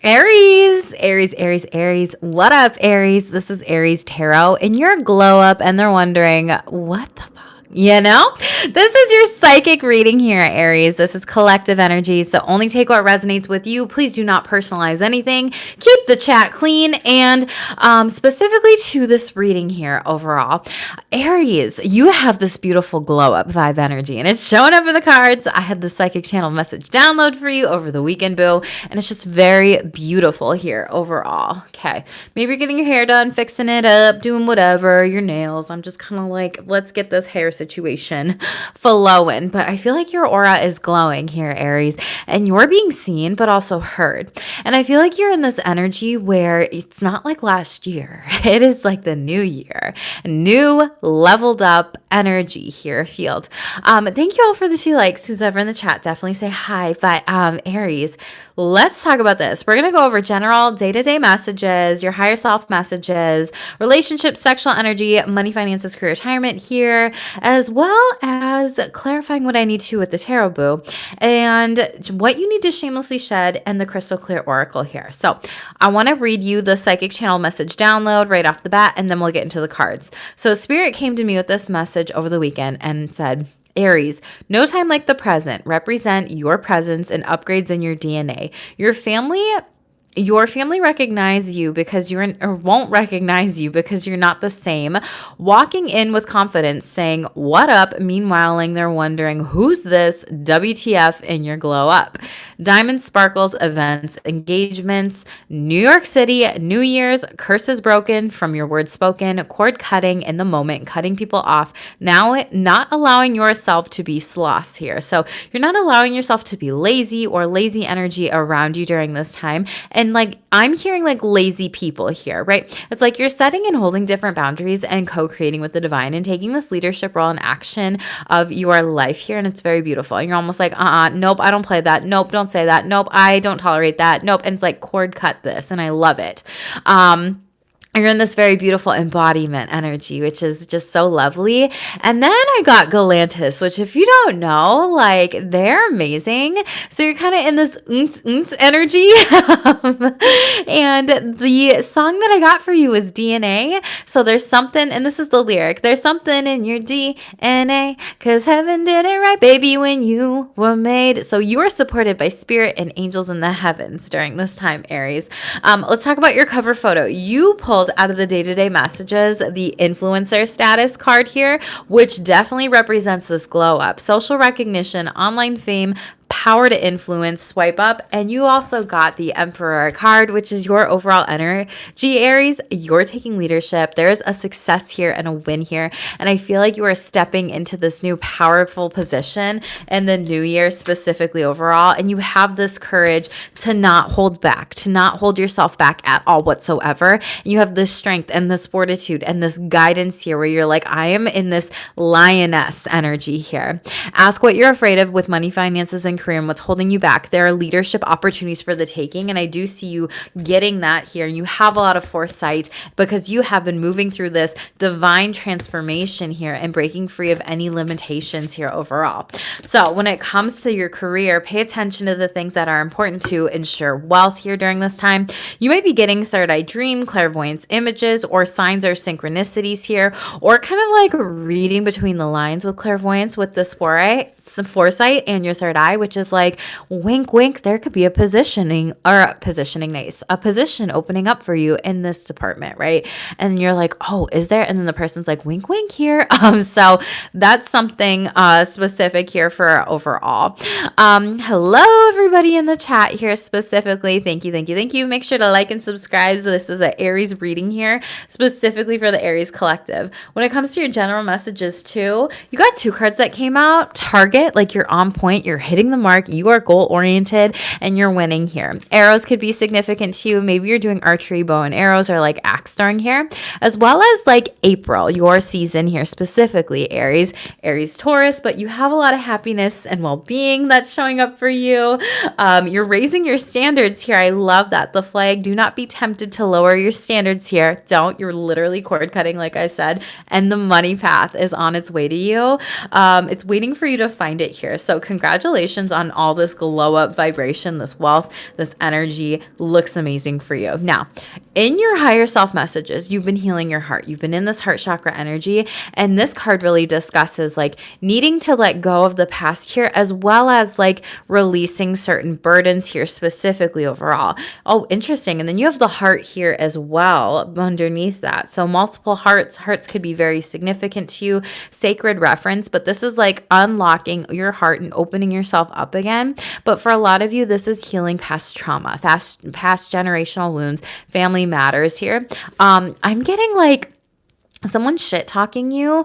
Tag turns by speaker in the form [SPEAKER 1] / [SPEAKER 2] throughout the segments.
[SPEAKER 1] Aries, Aries, Aries, Aries. What up, Aries? This is Aries Tarot, and you're glow up, and they're wondering, what the fuck? You know, this is your psychic reading here, Aries. This is collective energy, so only take what resonates with you. Please do not personalize anything. Keep the chat clean, and specifically to this reading here overall, Aries, you have this beautiful glow up vibe energy, and it's showing up in the cards. I had the psychic channel message download for you over the weekend, boo, and it's just very beautiful here overall. Okay, maybe you're getting your hair done, fixing it up, doing whatever, your nails. I'm just kind of like, let's get this hair situation flowing. But I feel like your aura is glowing here, Aries, and you're being seen but also heard. And I feel like you're in this energy where it's not like last year. It is like the new year, new leveled up energy here field. Thank you all for the 2 likes. Who's ever in the chat, definitely say hi. But Aries, let's talk about this. We're going to go over general day-to-day messages, your higher self messages, relationships, sexual energy, money, finances, career, retirement here, as well as clarifying what I need to with the tarot boo and what you need to shamelessly shed and the crystal clear oracle here. So I want to read you the psychic channel message download right off the bat, and then we'll get into the cards. So Spirit came to me with this message over the weekend and said, Aries, no time like the present. Represent your presence and upgrades in your DNA. Your family recognize you because won't recognize you because you're not the same. Walking in with confidence, saying, what up? Meanwhile, they're wondering, who's this? WTF in your glow up. Diamond sparkles, events, engagements, New York City, New Year's, curses broken from your words spoken, cord cutting in the moment, cutting people off. Now, not allowing yourself to be sloths here. So you're not allowing yourself to be lazy or lazy energy around you during this time. And like, I'm hearing like lazy people here, right? It's like you're setting and holding different boundaries and co-creating with the divine and taking this leadership role and action of your life here. And it's very beautiful. And you're almost like, nope, I don't play that. Nope, don't say that. Nope, I don't tolerate that. Nope. And it's like cord cut this. And I love it. You're in this very beautiful embodiment energy, which is just so lovely. And then I got Galantis, which if you don't know, like they're amazing. So you're kind of in this energy. And the song that I got for you is DNA. So there's something, and this is the lyric, there's something in your DNA, because heaven did it right, baby, when you were made. So you are supported by spirit and angels in the heavens during this time, Aries. Let's talk about your cover photo. You pulled out of the day-to-day messages the influencer status card here, which definitely represents this glow up, social recognition, online fame, power to influence, swipe up. And you also got the Emperor card, which is your overall energy, Aries. You're taking leadership. There is a success here and a win here. And I feel like you are stepping into this new powerful position in the new year, specifically overall. And you have this courage to not hold back, to not hold yourself back at all whatsoever. And you have this strength and this fortitude and this guidance here where you're like, I am in this lioness energy here. Ask what you're afraid of with money, finances, and career and what's holding you back. There are leadership opportunities for the taking, and I do see you getting that here. And you have a lot of foresight because you have been moving through this divine transformation here and breaking free of any limitations here overall. So when it comes to your career, pay attention to the things that are important to ensure wealth here during this time. You might be getting third eye dream, clairvoyance images, or signs or synchronicities here, or kind of like reading between the lines with clairvoyance with this foresight and your third eye, which is like wink, wink. There could be a position opening up for you in this department, right? And you're like, oh, is there? And then the person's like, wink, wink here. So that's something specific here for overall. Hello, everybody in the chat here specifically. Thank you, thank you, thank you. Make sure to like and subscribe. So this is an Aries reading here, specifically for the Aries collective. When it comes to your general messages too, you got 2 cards that came out. Target, like you're on point, you're hitting the mark, you are goal oriented, and you're winning here. Arrows could be significant to you. Maybe you're doing archery, bow and arrows, or like axe throwing here, as well as like April, your season here, specifically Aries Taurus, but you have a lot of happiness and well-being that's showing up for you. You're raising your standards here. I love that. The flag, do not be tempted to lower your standards here. Don't. You're literally cord cutting, like I said, and the money path is on its way to you. It's waiting for you to find it here. So congratulations Congratulations on all this glow up vibration, this wealth, this energy looks amazing for you. Now, in your higher self messages, you've been healing your heart. You've been in this heart chakra energy. And this card really discusses like needing to let go of the past here, as well as like releasing certain burdens here specifically overall. Oh, interesting. And then you have the heart here as well underneath that. So multiple hearts. Hearts could be very significant to you, sacred reference, but this is like unlocking your heart and opening yourself up again. But for a lot of you, this is healing past trauma, past generational wounds, family matters here. I'm getting like someone's shit talking you.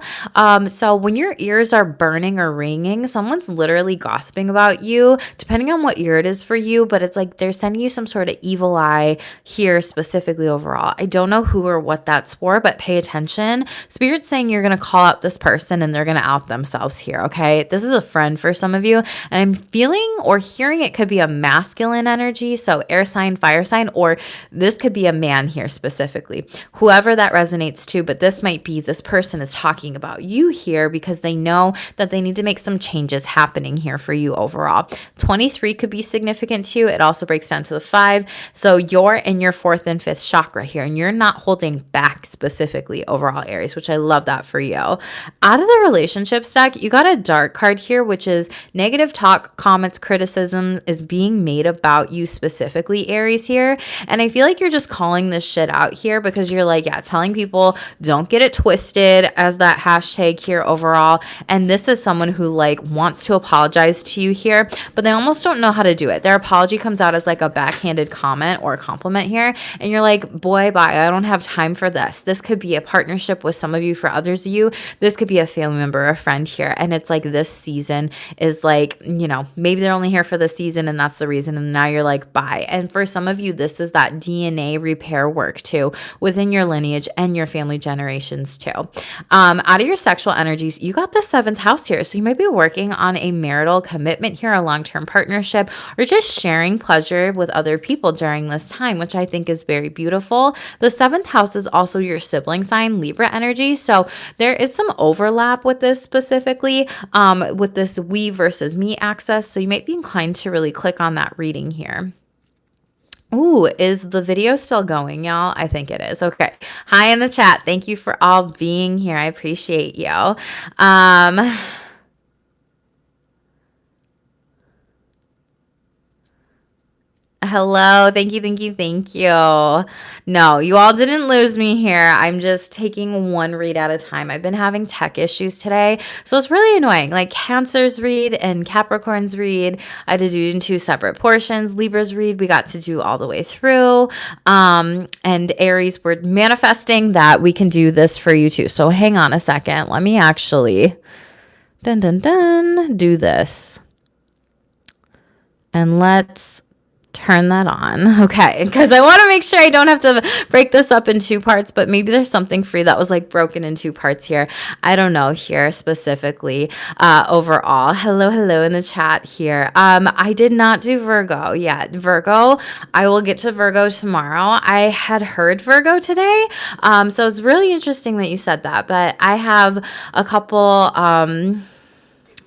[SPEAKER 1] So when your ears are burning or ringing, someone's literally gossiping about you, depending on what ear it is for you, but it's like they're sending you some sort of evil eye here specifically overall. I don't know who or what that's for, but pay attention. Spirit's saying you're going to call out this person and they're going to out themselves here, okay? This is a friend for some of you, and I'm feeling or hearing it could be a masculine energy, so air sign, fire sign, or this could be a man here specifically. Whoever that resonates to, but this might be this person is talking about you here because they know that they need to make some changes happening here for you overall. 23 could be significant to you. It also breaks down to the 5. So you're in your 4th and 5th chakra here, and you're not holding back specifically overall, Aries, which I love that for you. Out of the relationship stack, you got a dark card here, which is negative talk, comments, criticism is being made about you specifically, Aries here. And I feel like you're just calling this shit out here because you're like, yeah, telling people don't get it twisted as that hashtag here overall. And this is someone who like wants to apologize to you here, but they almost don't know how to do it. Their apology comes out as like a backhanded comment or a compliment here. And you're like, boy, bye, I don't have time for this. This could be a partnership with some of you. For others of you, this could be a family member, a friend here. And it's like this season is like, you know, maybe they're only here for the season and that's the reason. And now you're like, bye. And for some of you, this is that DNA repair work too within your lineage and your family generations too. Out of your sexual energies, you got the 7th house here. So you might be working on a marital commitment here, a long-term partnership, or just sharing pleasure with other people during this time, which I think is very beautiful. The 7th house is also your sibling sign, Libra energy. So there is some overlap with this specifically, with this we versus me axis. So you might be inclined to really click on that reading here. Ooh, is the video still going, y'all? I think it is. Okay. Hi in the chat. Thank you for all being here. I appreciate you. Hello. Thank you. Thank you. Thank you. No, you all didn't lose me here. I'm just taking one read at a time. I've been having tech issues today, so it's really annoying. Like Cancer's read and Capricorn's read, I had to do in 2 separate portions. Libra's read, we got to do all the way through. And Aries, we're manifesting that we can do this for you too. So hang on a second. Let me actually do this. And let's turn that on. Okay. Because I want to make sure I don't have to break this up in 2 parts, but maybe there's something free that was like broken in 2 parts here. I don't know here specifically, overall. Hello in the chat here. I did not do Virgo yet. Virgo, I will get to Virgo tomorrow. I had heard Virgo today. So it's really interesting that you said that, but I have a couple,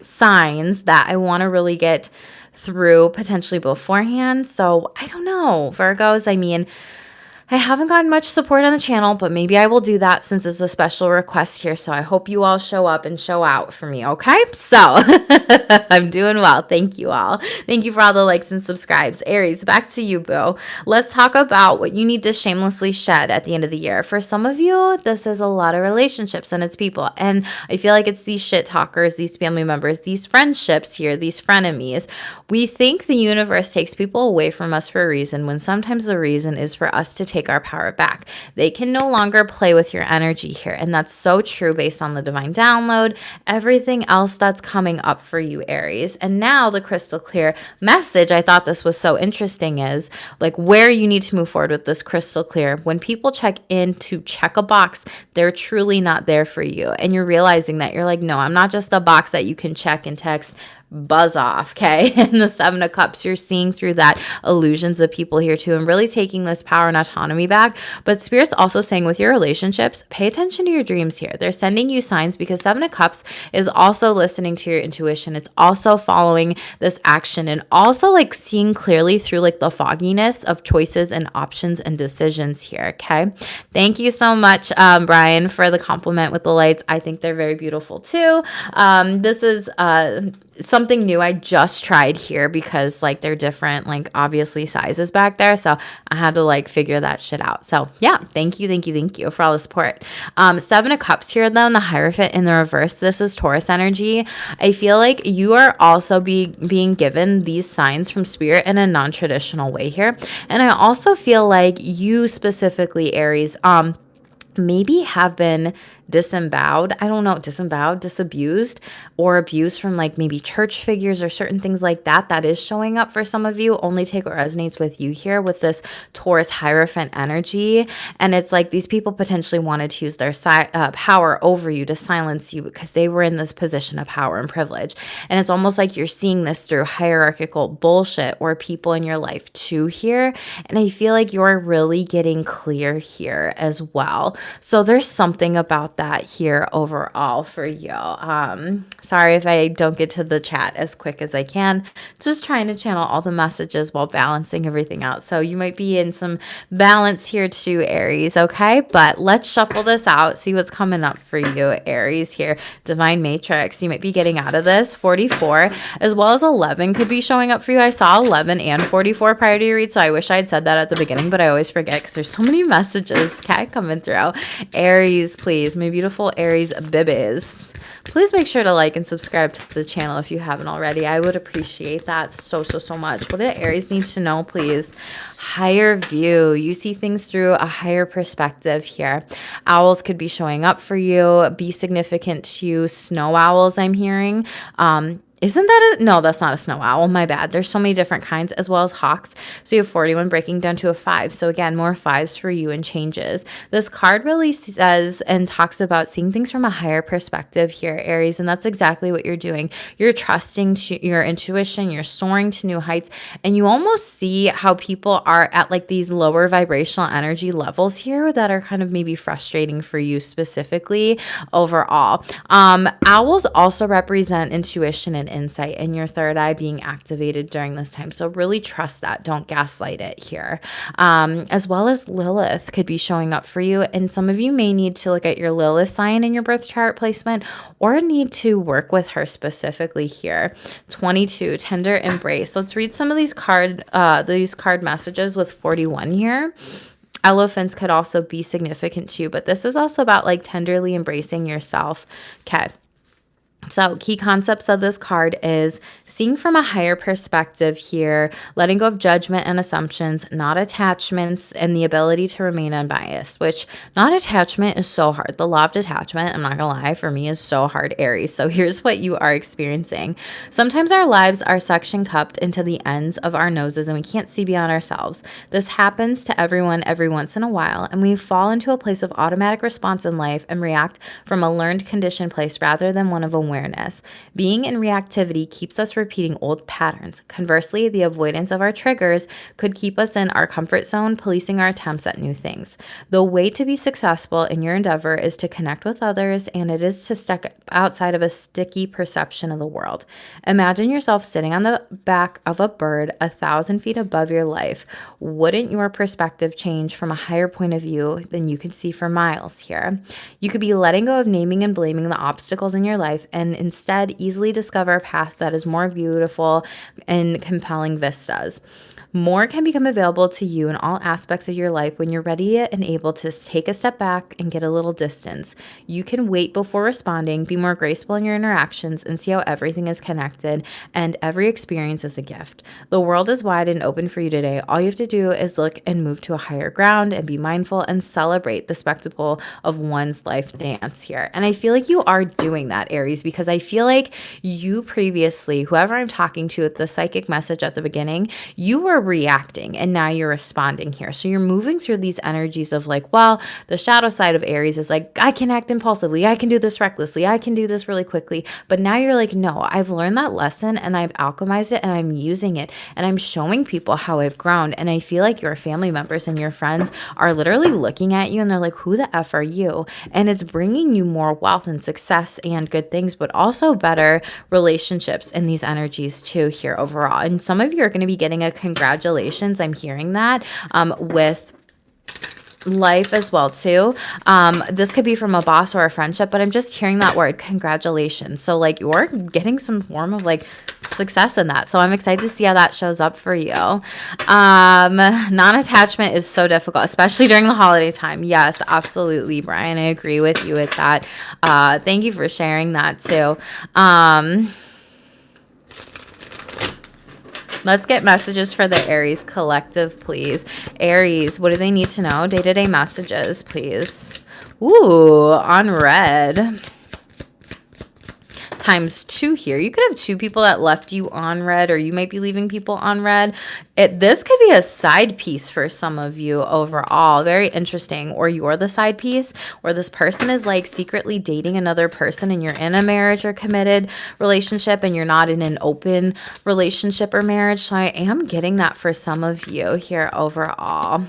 [SPEAKER 1] signs that I want to really get through potentially beforehand. So I don't know, Virgos. I mean, I haven't gotten much support on the channel, but maybe I will do that since it's a special request here. So I hope you all show up and show out for me, okay? So I'm doing well. Thank you all. Thank you for all the likes and subscribes. Aries, back to you, boo. Let's talk about what you need to shamelessly shed at the end of the year. For some of you, this is a lot of relationships and it's people. And I feel like it's these shit talkers, these family members, these friendships here, these frenemies. We think the universe takes people away from us for a reason, when sometimes the reason is for us to take our power back. They can no longer play with your energy here. And that's so true based on the divine download, everything else that's coming up for you, Aries. And now the crystal clear message, I thought this was so interesting, is like where you need to move forward with this crystal clear. When people check in to check a box, they're truly not there for you. And you're realizing that you're like, no, I'm not just a box that you can check and text buzz off, okay? And the Seven of Cups, you're seeing through that illusions of people here too, and really taking this power and autonomy back. But Spirit's also saying with your relationships, pay attention to your dreams here. They're sending you signs because Seven of Cups is also listening to your intuition. It's also following this action and also like seeing clearly through like the fogginess of choices and options and decisions here, okay? Thank you so much, Brian, for the compliment with the lights. I think they're very beautiful too. This is something new I just tried here because like they're different, like obviously sizes back there. So I had to like figure that shit out. So yeah, thank you for all the support. Seven of Cups here though, in the Hierophant in the reverse. This is Taurus energy. I feel like you are also being given these signs from Spirit in a non-traditional way here. And I also feel like you specifically, Aries, maybe have been disemboweled, disabused or abused from like maybe church figures or certain things like that. That is showing up for some of you. Only take what resonates with you here with this Taurus Hierophant energy. And it's like these people potentially wanted to use their power over you to silence you because they were in this position of power and privilege. And it's almost like you're seeing this through hierarchical bullshit or people in your life too here. And I feel like you're really getting clear here as well. So there's something about that here overall for you. Sorry if I don't get to the chat as quick as I can. Just trying to channel all the messages while balancing everything out. So you might be in some balance here too, Aries, okay? But let's shuffle this out, see what's coming up for you, Aries here. Divine Matrix, you might be getting out of this. 44 as well as 11 could be showing up for you. I saw 11 and 44 prior to your read, so I wish I'd said that at the beginning, but I always forget because there's so many messages, okay, coming through. Aries, please, my beautiful Aries bibbies, please make sure to like and subscribe to the channel if you haven't already. I would appreciate that so much. What do Aries need to know, please? Higher view. You see things through a higher perspective here. Owls could be showing up for you. Be significant to you. Snow owls, I'm hearing. Isn't that no, that's not a snow owl. My bad. There's so many different kinds as well as hawks. So you have 41 breaking down to a 5. So again, more 5s for you and changes. This card really says and talks about seeing things from a higher perspective here, Aries. And that's exactly what you're doing. You're trusting to your intuition. You're soaring to new heights. And you almost see how people are at like these lower vibrational energy levels here that are kind of maybe frustrating for you specifically overall. Owls also represent intuition and insight and your third eye being activated during this time. So really trust that. Don't gaslight it here. As well as Lilith could be showing up for you. And some of you may need to look at your Lilith sign in your birth chart placement or need to work with her specifically here. 22, tender embrace. Let's read some of these card messages with 41 here. Elephants could also be significant too, but this is also about like tenderly embracing yourself. Okay. So key concepts of this card is seeing from a higher perspective here, letting go of judgment and assumptions, not attachments, and the ability to remain unbiased, which not attachment is so hard. The law of detachment, I'm not gonna lie, for me is so hard, Aries. So here's what you are experiencing. Sometimes our lives are suction cupped into the ends of our noses and we can't see beyond ourselves. This happens to everyone every once in a while, and we fall into a place of automatic response in life and react from a learned conditioned place rather than one of awareness. Being in reactivity keeps us repeating old patterns. Conversely, the avoidance of our triggers could keep us in our comfort zone, policing our attempts at new things. The way to be successful in your endeavor is to connect with others, and it is to step outside of a sticky perception of the world. Imagine yourself sitting on the back of a bird 1,000 feet above your life. Wouldn't your perspective change from a higher point of view than you can see for miles here? You could be letting go of naming and blaming the obstacles in your life and instead easily discover a path that is more beautiful and compelling vistas. More can become available to you in all aspects of your life when you're ready and able to take a step back and get a little distance. You can wait before responding, be more graceful in your interactions, and see how everything is connected, and every experience is a gift. The world is wide and open for you today. All you have to do is look and move to a higher ground and be mindful and celebrate the spectacle of one's life dance here. And I feel like you are doing that, Aries, because because I feel like you previously, whoever I'm talking to at the psychic message at the beginning, you were reacting and now you're responding here. So you're moving through these energies of like, well, the shadow side of Aries is like, I can act impulsively. I can do this recklessly. I can do this really quickly. But now you're like, no, I've learned that lesson and I've alchemized it and I'm using it and I'm showing people how I've grown. And I feel like your family members and your friends are literally looking at you and they're like, who the F are you? And it's bringing you more wealth and success and good things, but also better relationships in these energies too here overall. And some of you are going to be getting a congratulations. I'm hearing that with life as well too. This could be from a boss or a friendship, but I'm just hearing that word congratulations. So like you're getting some form of like success in that. So I'm excited to see how that shows up for you. Non-attachment is so difficult, especially during the holiday time. Yes, absolutely, Brian. I agree with you with that. Thank you for sharing that too. Let's get messages for the Aries collective, please. Aries, what do they need to know? Day-to-day messages, please. Ooh, on red. ×2 here. You could have 2 people that left you on red, or you might be leaving people on red. This could be a side piece for some of you overall. Very interesting. Or you're the side piece, or this person is like secretly dating another person and you're in a marriage or committed relationship and you're not in an open relationship or marriage. So I am getting that for some of you here overall.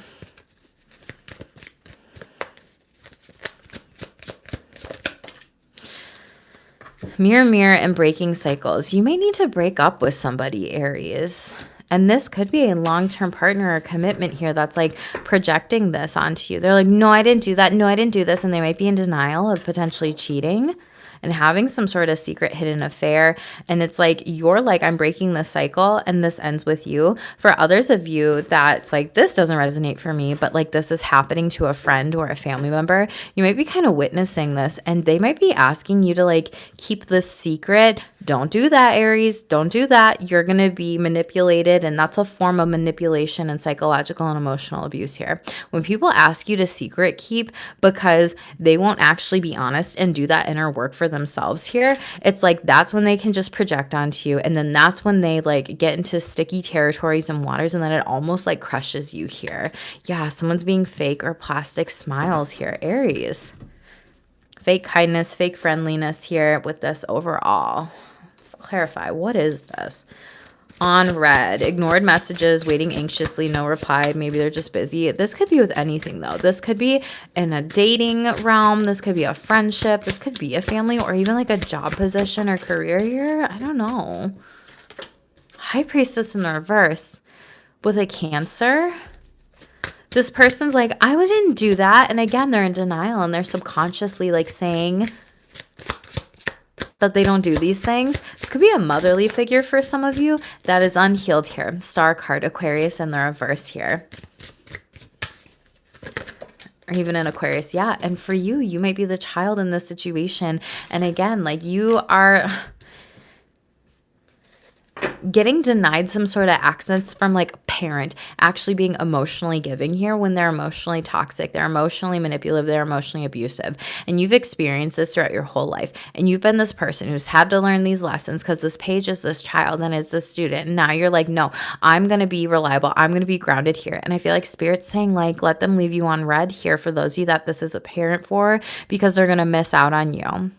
[SPEAKER 1] Mirror, mirror, and breaking cycles. You may need to break up with somebody, Aries. And this could be a long-term partner or commitment here that's like projecting this onto you. They're like, no, I didn't do that. No, I didn't do this. And they might be in denial of potentially cheating and having some sort of secret hidden affair. And it's like, you're like, I'm breaking the cycle and this ends with you. For others of you, that's like, this doesn't resonate for me, but like this is happening to a friend or a family member. You might be kind of witnessing this and they might be asking you to like, keep this secret. Don't do that, Aries. Don't do that. You're going to be manipulated. And that's a form of manipulation and psychological and emotional abuse here. When people ask you to secret keep because they won't actually be honest and do that inner work for themselves here, it's like that's when they can just project onto you. And then that's when they like get into sticky territories and waters, and then it almost like crushes you here. Yeah, someone's being fake or plastic smiles here, Aries. Fake kindness, fake friendliness here with this overall. Let's clarify. What is this? On red, ignored messages, waiting anxiously, no reply. Maybe they're just busy. This could be with anything though. This could be in a dating realm. This could be a friendship. This could be a family or even like a job position or career here. I don't know. High Priestess in the reverse with a Cancer. This person's like, I didn't do that. And again, they're in denial and they're subconsciously like saying that they don't do these things. This could be a motherly figure for some of you that is unhealed here. Star card, Aquarius in the reverse here. Or even an Aquarius. Yeah. And for you, you might be the child in this situation. And again, like you are getting denied some sort of access from like a parent actually being emotionally giving here when they're emotionally toxic, they're emotionally manipulative, they're emotionally abusive. And you've experienced this throughout your whole life. And you've been this person who's had to learn these lessons because this page is this child and is this student. And now you're like, no, I'm going to be reliable. I'm going to be grounded here. And I feel like Spirit's saying like, let them leave you on red here for those of you that this is a parent for, because they're going to miss out on you.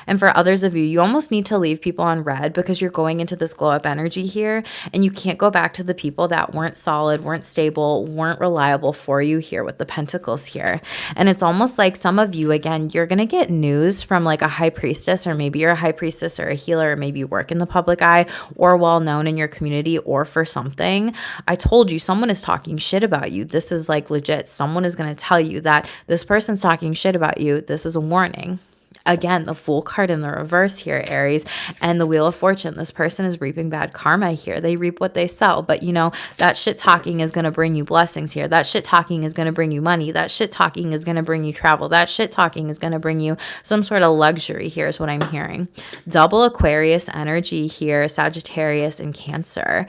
[SPEAKER 1] And for others of you, you almost need to leave people on red because you're going into this glow up energy here and you can't go back to the people that weren't solid, weren't stable, weren't reliable for you here with the pentacles here. And it's almost like some of you, again, you're going to get news from like a high priestess, or maybe you're a high priestess or a healer, or maybe you work in the public eye or well known in your community or for something. I told you someone is talking shit about you. This is like legit. Someone is going to tell you that this person's talking shit about you. This is a warning. Again, the Fool card in the reverse here, Aries, and the Wheel of Fortune. This person is reaping bad karma here. They reap what they sow. But, you know, that shit talking is going to bring you blessings here. That shit talking is going to bring you money. That shit talking is going to bring you travel. That shit talking is going to bring you some sort of luxury here is what I'm hearing. Double Aquarius energy here, Sagittarius and Cancer.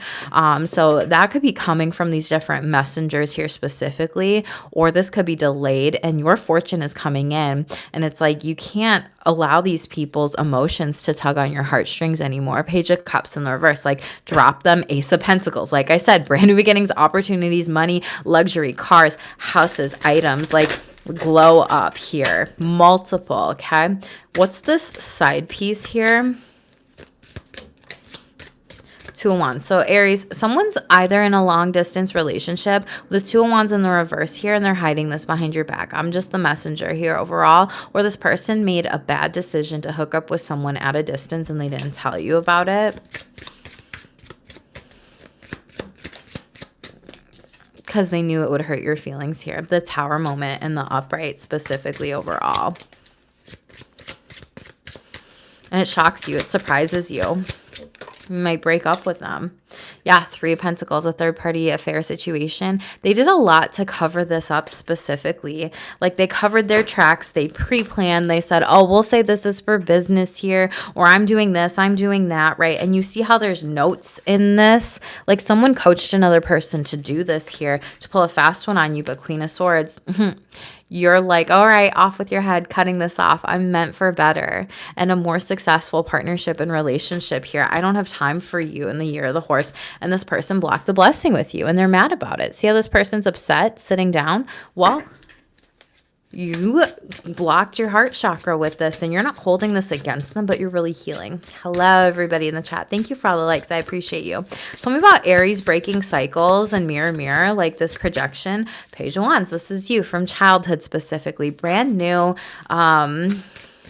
[SPEAKER 1] So that could be coming from these different messengers here specifically, or this could be delayed and your fortune is coming in. And it's like you can't allow these people's emotions to tug on your heartstrings anymore. Page of Cups in the reverse, like drop them. Ace of Pentacles, like I said, brand new beginnings, opportunities, money, luxury, cars, houses, items, like glow up here. Multiple, okay? What's this side piece here? Two of Wands. So Aries, someone's either in a long distance relationship with the Two of Wands in the reverse here, and they're hiding this behind your back. I'm just the messenger here overall, or this person made a bad decision to hook up with someone at a distance and they didn't tell you about it. Because they knew it would hurt your feelings here. The Tower moment and the upright specifically overall. And it shocks you. It surprises you. You might break up with them. Yeah, Three of Pentacles, a third-party affair situation. They did a lot to cover this up specifically. Like they covered their tracks. They pre-planned. They said, oh, we'll say this is for business here, or I'm doing this, I'm doing that, right? And you see how there's notes in this. Like someone coached another person to do this here, to pull a fast one on you, but Queen of Swords, you're like, all right, off with your head, cutting this off. I'm meant for better and a more successful partnership and relationship here. I don't have time for you in the year of the horse. And this person blocked the blessing with you and they're mad about it. See how this person's upset sitting down? Well, you blocked your heart chakra with this and you're not holding this against them, but you're really healing. Hello, everybody in the chat. Thank you for all the likes. I appreciate you. Tell me about Aries breaking cycles and mirror, like this projection. Page of Wands. This is you from childhood specifically. Brand new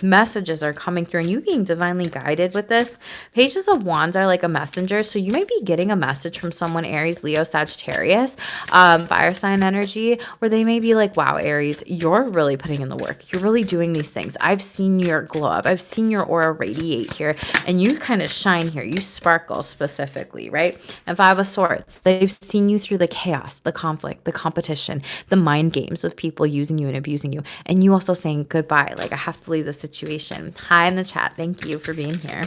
[SPEAKER 1] messages are coming through and you being divinely guided with this. Pages of Wands are like a messenger. So you might be getting a message from someone, Aries, Leo, Sagittarius, fire sign energy, where they may be like, wow, Aries, you're really putting in the work. You're really doing these things. I've seen your glow up. I've seen your aura radiate here and you kind of shine here. You sparkle specifically, right? And Five of Swords, they've seen you through the chaos, the conflict, the competition, the mind games of people using you and abusing you. And you also saying goodbye. Like I have to leave this situation. Hi in the chat. Thank you for being here.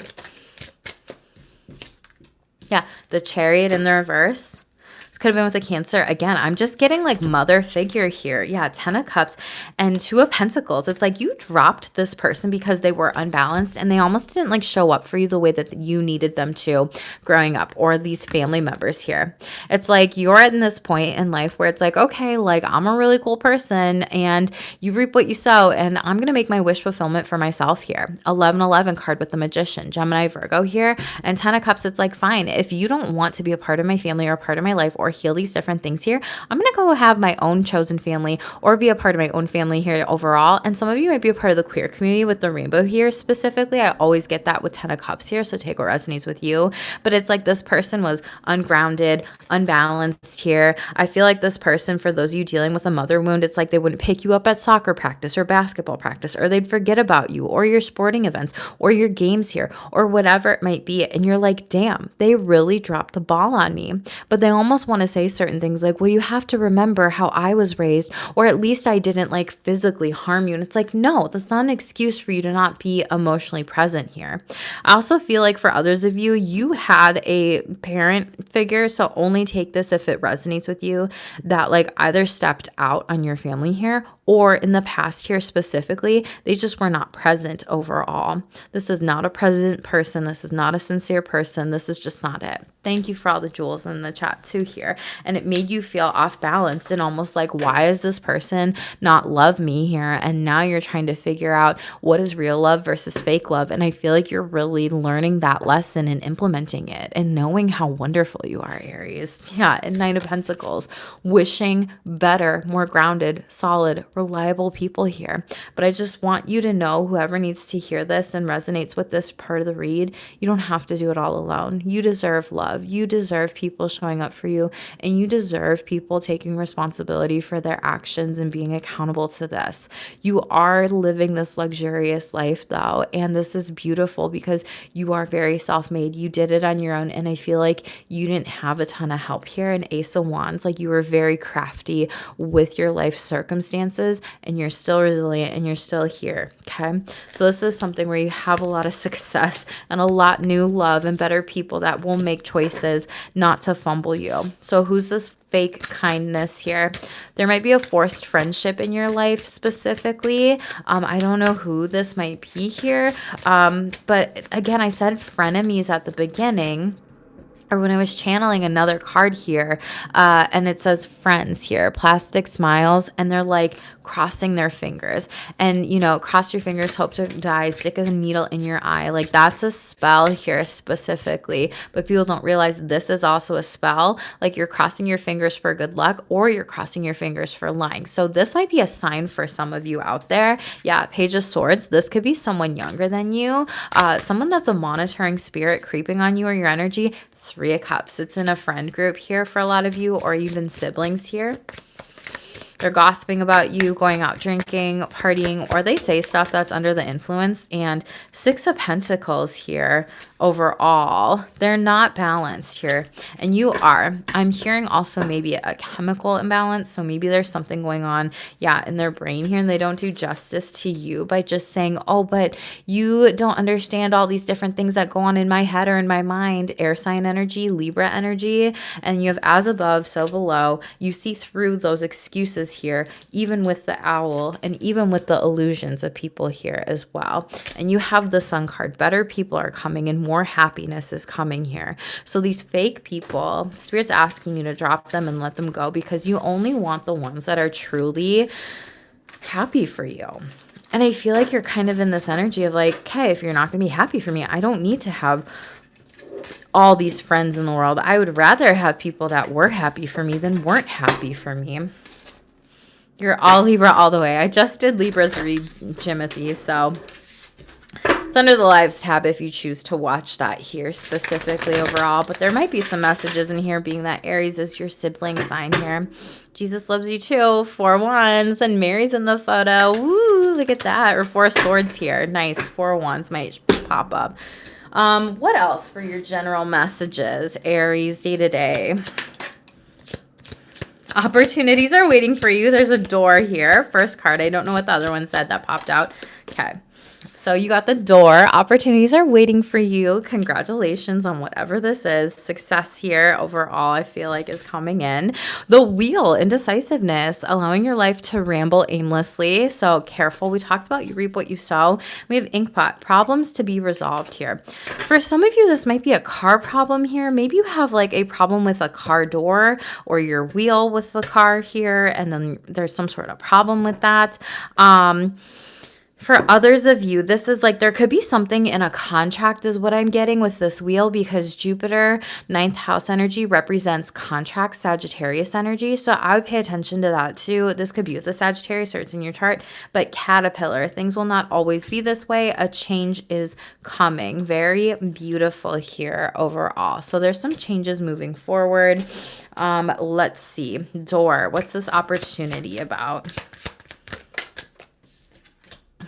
[SPEAKER 1] Yeah, the Chariot in the reverse. This could have been with a Cancer. Again, I'm just getting like mother figure here. Yeah, Ten of Cups and Two of Pentacles. It's like you dropped this person because they were unbalanced and they almost didn't like show up for you the way that you needed them to growing up, or these family members here. It's like you're at this point in life where it's like, okay, like I'm a really cool person and you reap what you sow and I'm going to make my wish fulfillment for myself here. 1111 card with the Magician, Gemini, Virgo here, and Ten of Cups. It's like, fine, if you don't want to be a part of my family or a part of my life or heal these different things here, I'm going to go have my own chosen family or be a part of my own family here overall. And some of you might be a part of the queer community with the rainbow here specifically. I always get that with Ten of Cups here, so take what resonates with you. But it's like this person was ungrounded, unbalanced here. I feel like this person, for those of you dealing with a mother wound, it's like they wouldn't pick you up at soccer practice or basketball practice, or they'd forget about you or your sporting events or your games here or whatever it might be. And you're like, damn, they really dropped the ball on me. But they almost want to say certain things like, well, you have to remember how I was raised, or at least I didn't like physically harm you. And it's like, no, that's not an excuse for you to not be emotionally present here. I also feel like for others of you, you had a parent figure, so only take this if it resonates with you, that like either stepped out on your family here, or in the past here specifically, they just were not present overall. This is not a present person. This is not a sincere person. This is just not it. Thank you for all the jewels in the chat too here. And it made you feel off balance and almost like, why is this person not love me here? And now you're trying to figure out what is real love versus fake love. And I feel like you're really learning that lesson and implementing it and knowing how wonderful you are, Aries. Yeah, and Nine of Pentacles, wishing better, more grounded, solid, reliable people here. But I just want you to know, whoever needs to hear this and resonates with this part of the read, you don't have to do it all alone. You deserve love. You deserve people showing up for you, and you deserve people taking responsibility for their actions and being accountable to this. You are living this luxurious life though, and this is beautiful because you are very self-made. You did it on your own, and I feel like you didn't have a ton of help here. And Ace of Wands, like you were very crafty with your life circumstances circumstances, and you're still resilient and you're still here. Okay. So this is something where you have a lot of success and a lot new love and better people that will make choices not to fumble you. So who's this fake kindness here? There might be a forced friendship in your life specifically. I don't know who this might be here. But again, I said frenemies at the beginning, or when I was channeling another card here, and it says friends here, plastic smiles, and they're like crossing their fingers. And, you know, cross your fingers, hope to die, stick a needle in your eye. Like that's a spell here specifically, but people don't realize this is also a spell. Like you're crossing your fingers for good luck, or you're crossing your fingers for lying. So this might be a sign for some of you out there. Yeah, Page of Swords. This could be someone younger than you, someone that's a monitoring spirit creeping on you or your energy. Three of Cups. It's in a friend group here for a lot of you, or even siblings here. They're gossiping about you, going out drinking, partying, or they say stuff that's under the influence. And Six of Pentacles here overall. They're not balanced here. And you are. I'm hearing also maybe a chemical imbalance. So maybe there's something going on, yeah, in their brain here. And they don't do justice to you by just saying, oh, but you don't understand all these different things that go on in my head or in my mind. Air sign energy, Libra energy. And you have as above, so below. You see through those excuses here, even with the owl and even with the illusions of people here as well. And you have the Sun card. Better people are coming and more happiness is coming here. So these fake people, Spirit's asking you to drop them and let them go, because you only want the ones that are truly happy for you. And I feel like you're kind of in this energy of like, okay, if you're not going to be happy for me, I don't need to have all these friends in the world. I would rather have people that were happy for me than weren't happy for me. You're all Libra all the way. I just did Libra's read, Jimothy, so it's under the lives tab if you choose to watch that here specifically overall. But there might be some messages in here, being that Aries is your sibling sign here. Jesus loves you too. 4 wands, and Mary's in the photo. Woo, look at that. Or 4 swords here. Nice. 4 wands might pop up. What else for your general messages, Aries, day to day? Opportunities are waiting for you. There's a door here. First card. I don't know what the other one said that popped out. Okay. So you got the door. Opportunities are waiting for you. Congratulations on whatever this is. Success here overall, I feel like, is coming in. The wheel, indecisiveness, allowing your life to ramble aimlessly. So careful. We talked about you reap what you sow. We have inkpot, problems to be resolved here. For some of you, this might be a car problem here. Maybe you have like a problem with a car door or your wheel with the car here, and then there's some sort of problem with that. For others of you, this is like there could be something in a contract is what I'm getting with this wheel, because Jupiter, 9th house energy, represents contract, Sagittarius energy. So I would pay attention to that too. This could be with the Sagittarius, or it's in your chart. But Caterpillar, things will not always be this way. A change is coming. Very beautiful here overall. So there's some changes moving forward. Let's see. Door. What's this opportunity about?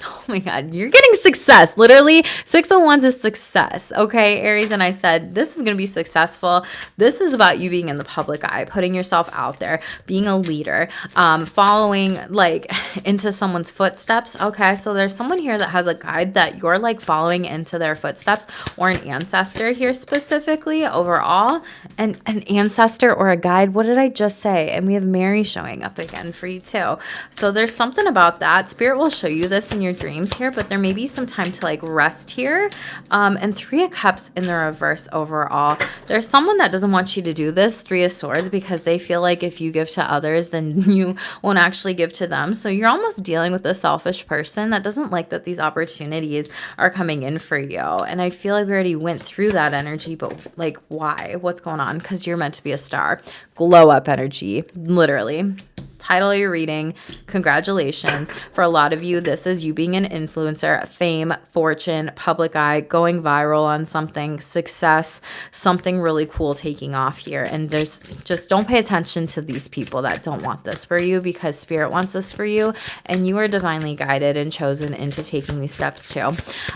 [SPEAKER 1] Oh my God, you're getting success. Literally, 6 of Wands is success. Okay, Aries, and I said, this is going to be successful. This is about you being in the public eye, putting yourself out there, being a leader, following like into someone's footsteps. Okay, so there's someone here that has a guide that you're like following into their footsteps, or an ancestor here specifically overall. And an ancestor or a guide, what did I just say? And we have Mary showing up again for you too. So there's something about that. Spirit will show you this in your dreams here, but there may be some time to like rest here. And 3 of Cups in the reverse overall. There's someone that doesn't want you to do this, 3 of Swords, because they feel like if you give to others, then you won't actually give to them. So you're almost dealing with a selfish person that doesn't like that these opportunities are coming in for you. And I feel like we already went through that energy, but like, why? What's going on? Because you're meant to be a star. Glow up energy, literally. Title of your reading, congratulations. For a lot of you, this is you being an influencer, fame, fortune, public eye, going viral on something, success, something really cool taking off here. And there's just don't pay attention to these people that don't want this for you, because Spirit wants this for you, and you are divinely guided and chosen into taking these steps too.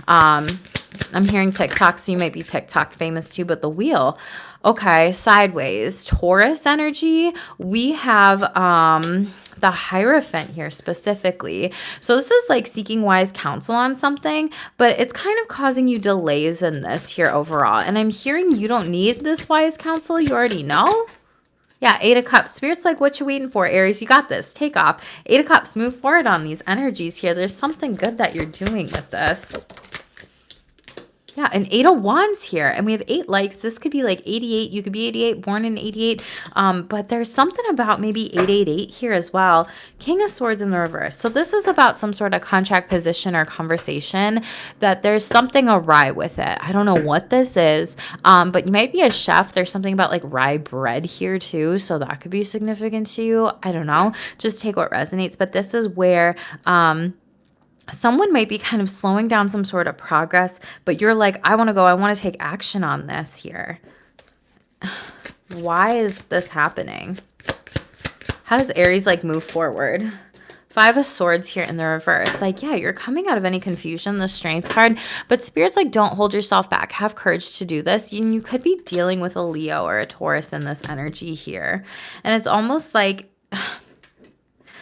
[SPEAKER 1] I'm hearing TikTok, so you might be TikTok famous too, but the wheel. Okay, sideways, Taurus energy. We have the Hierophant here specifically. So this is like seeking wise counsel on something, but it's kind of causing you delays in this here overall. And I'm hearing you don't need this wise counsel. You already know. Yeah, Eight of Cups. Spirit's like, what you waiting for, Aries? You got this. Take off. Eight of Cups. Move forward on these energies here. There's something good that you're doing with this. Yeah, an Eight of Wands here. And we have 8 likes. This could be like 88. You could be 88, born in 88. But there's something about maybe 888 here as well. King of Swords in the reverse. So this is about some sort of contract position or conversation that there's something awry with it. I don't know what this is, but you might be a chef. There's something about like rye bread here too. So that could be significant to you. I don't know. Just take what resonates. But this is where... someone might be kind of slowing down some sort of progress, but you're like, I want to go. I want to take action on this here. Why is this happening? How does Aries like move forward? 5 of Swords here in the reverse. Like, yeah, you're coming out of any confusion, the Strength card, but Spirit's like, don't hold yourself back. Have courage to do this. You could be dealing with a Leo or a Taurus in this energy here. And it's almost like...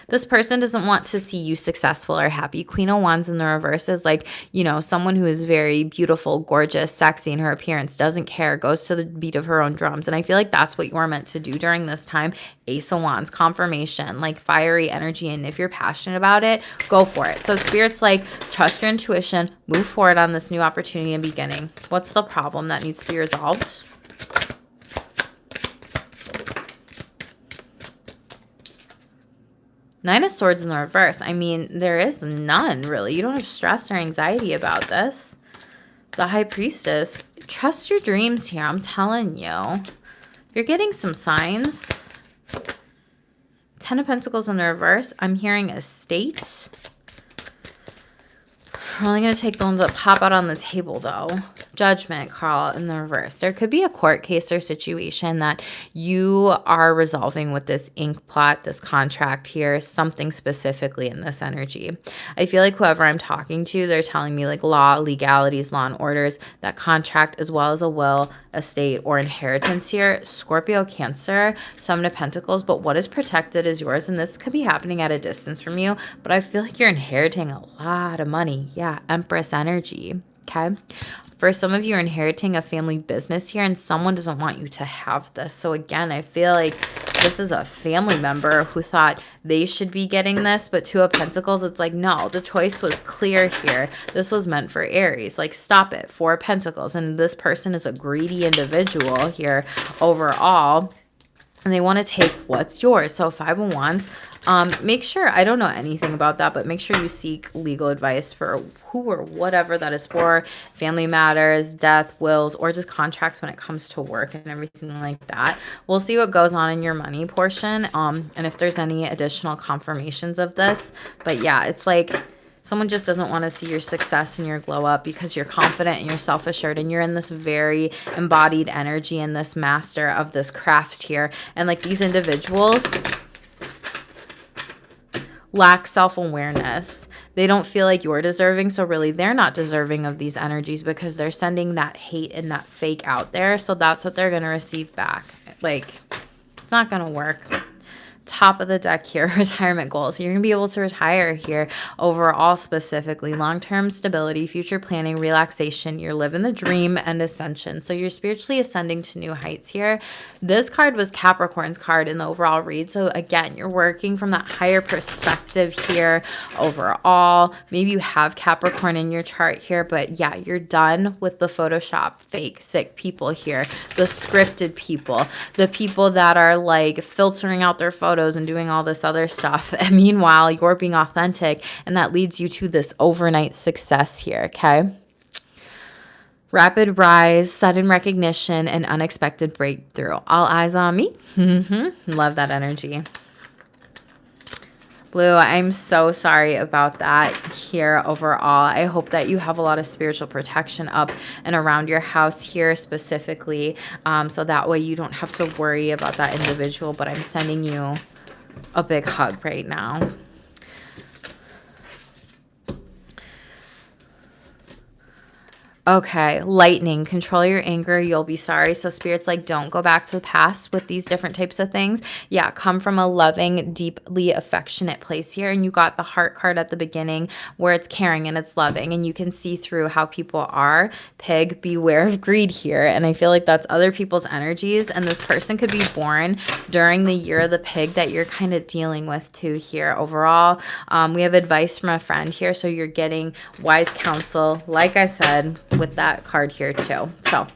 [SPEAKER 1] this person doesn't want to see you successful or happy. Queen of Wands in the reverse is like, you know, someone who is very beautiful, gorgeous, sexy in her appearance, doesn't care, goes to the beat of her own drums. And I feel like that's what you're meant to do during this time. Ace of Wands, confirmation, like fiery energy. And if you're passionate about it, go for it. So Spirit's like, trust your intuition, move forward on this new opportunity and beginning. What's the problem that needs to be resolved? Nine of Swords in the reverse. I mean, there is none, really. You don't have stress or anxiety about this. The High Priestess. Trust your dreams here. I'm telling you. You're getting some signs. 10 of Pentacles in the reverse. I'm hearing estate. We're only going to take the ones that pop out on the table, though. Judgment, Carl, in the reverse. There could be a court case or situation that you are resolving with this ink plot, this contract here, something specifically in this energy. I feel like whoever I'm talking to, they're telling me like law, legalities, law and orders, that contract, as well as a will, estate, or inheritance here. Scorpio, Cancer, 7 of Pentacles, but what is protected is yours, and this could be happening at a distance from you, but I feel like you're inheriting a lot of money. Yeah, Empress energy, okay? For some of you, you're inheriting a family business here, and someone doesn't want you to have this. So again, I feel like this is a family member who thought they should be getting this, but 2 of Pentacles, it's like, no, the choice was clear here. This was meant for Aries. Like, stop it. 4 of Pentacles, and this person is a greedy individual here overall, and they want to take what's yours. So 5 of Wands. Make sure, I don't know anything about that, but make sure you seek legal advice for who or whatever that is for. Family matters, death, wills, or just contracts when it comes to work and everything like that. We'll see what goes on in your money portion, and if there's any additional confirmations of this. But yeah, it's like someone just doesn't want to see your success and your glow up because you're confident and you're self-assured and you're in this very embodied energy and this master of this craft here. And like these individuals lack self-awareness. They don't feel like you're deserving, so really they're not deserving of these energies because they're sending that hate and that fake out there. So that's what they're going to receive back. Like, it's not going to work. Top of the deck here, retirement goals. You're going to be able to retire here overall, specifically long-term stability, future planning, relaxation. You're living the dream and ascension. So you're spiritually ascending to new heights here. This card was Capricorn's card in the overall read. So again, you're working from that higher perspective here overall. Maybe you have Capricorn in your chart here, but yeah, you're done with the Photoshop fake sick people here, the scripted people, the people that are like filtering out their photos and doing all this other stuff. And meanwhile, you're being authentic, and that leads you to this overnight success here, okay? Rapid rise, sudden recognition, and unexpected breakthrough. All eyes on me. Love that energy. Blue, I'm so sorry about that here overall. I hope that you have a lot of spiritual protection up and around your house here specifically, so that way you don't have to worry about that individual, but I'm sending you a big hug right now. Okay, lightning, control your anger, you'll be sorry. So spirits like, don't go back to the past with these different types of things. Yeah, come from a loving, deeply affectionate place here. And you got the heart card at the beginning where it's caring and it's loving, and you can see through how people are. Pig, beware of greed here. And I feel like that's other people's energies, and this person could be born during the year of the pig that you're kind of dealing with too here. Overall, we have advice from a friend here, so you're getting wise counsel, like I said, with that card here too. So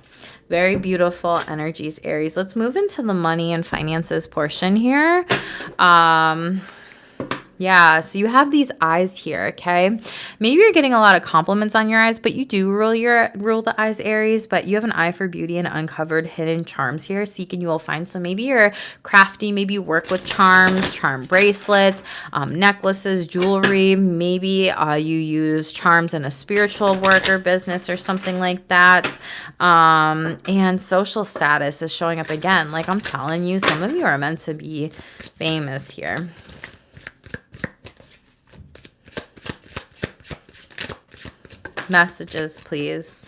[SPEAKER 1] very beautiful energies, Aries. Let's move into the money and finances portion here. Yeah, so you have these eyes here, okay? Maybe you're getting a lot of compliments on your eyes, but you do rule the eyes, Aries, but you have an eye for beauty and uncovered hidden charms here. Seek and you will find. So maybe you're crafty, maybe you work with charms, charm bracelets, necklaces, jewelry. Maybe you use charms in a spiritual work or business or something like that. And social status is showing up again. Like I'm telling you, some of you are meant to be famous here. Messages, please.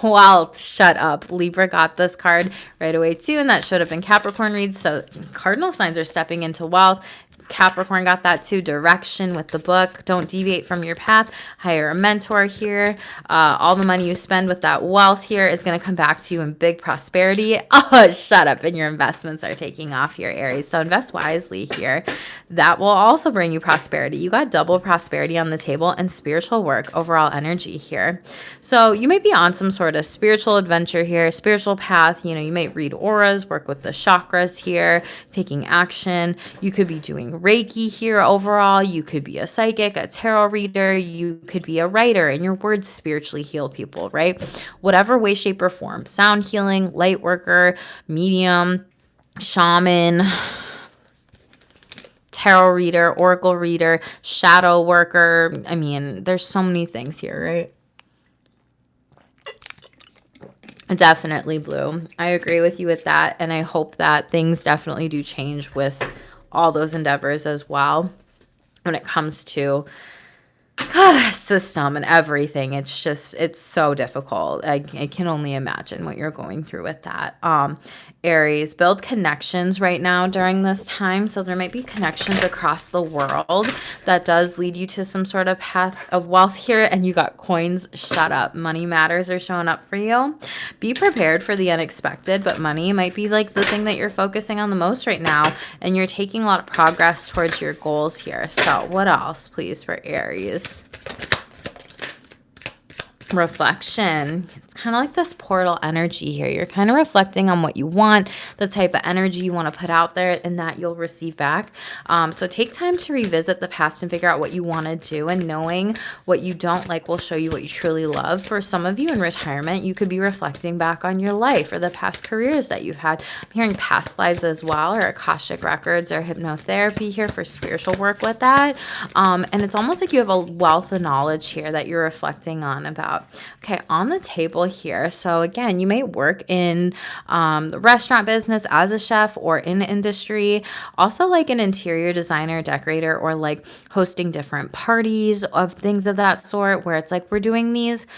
[SPEAKER 1] Well, shut up. Libra got this card right away too, and that should have been Capricorn reads. So cardinal signs are stepping into wealth. Capricorn got that too. Direction with the book. Don't deviate from your path. Hire a mentor here. All the money you spend with that wealth here is going to come back to you in big prosperity. Oh, shut up. And your investments are taking off here, Aries. So invest wisely here. That will also bring you prosperity. You got double prosperity on the table and spiritual work, overall energy here. So you might be on some sort of spiritual adventure here, spiritual path. You know, you might read auras, work with the chakras here, taking action. You could be doing Reiki here overall. You could be a psychic, a tarot reader. You could be a writer, and your words spiritually heal people, right? Whatever way, shape, or form. Sound healing, light worker, medium, shaman, tarot reader, oracle reader, shadow worker. I mean, there's so many things here, right? Definitely blue. I agree with you with that. And I hope that things definitely do change with all those endeavors as well when it comes to system and everything. It's just, it's so difficult. I can only imagine what you're going through with that. Aries, build connections right now during this time. So there might be connections across the world that does lead you to some sort of path of wealth here. And you got coins. Shut up. Money matters are showing up for you. Be prepared for the unexpected, but money might be like the thing that you're focusing on the most right now. And you're taking a lot of progress towards your goals here. So what else, please, for Aries? Reflection. It's kind of like this portal energy here. You're kind of reflecting on what you want, the type of energy you want to put out there, and that you'll receive back. So take time to revisit the past and figure out what you want to do, and knowing what you don't like will show you what you truly love. For some of you in retirement, you could be reflecting back on your life or the past careers that you've had. I'm hearing past lives as well, or Akashic records or hypnotherapy here for spiritual work with that. And it's almost like you have a wealth of knowledge here that you're reflecting on about. Okay, on the table here. So again, you may work in the restaurant business as a chef or in industry, also like an interior designer, decorator, or like hosting different parties of things of that sort, where it's like we're doing these.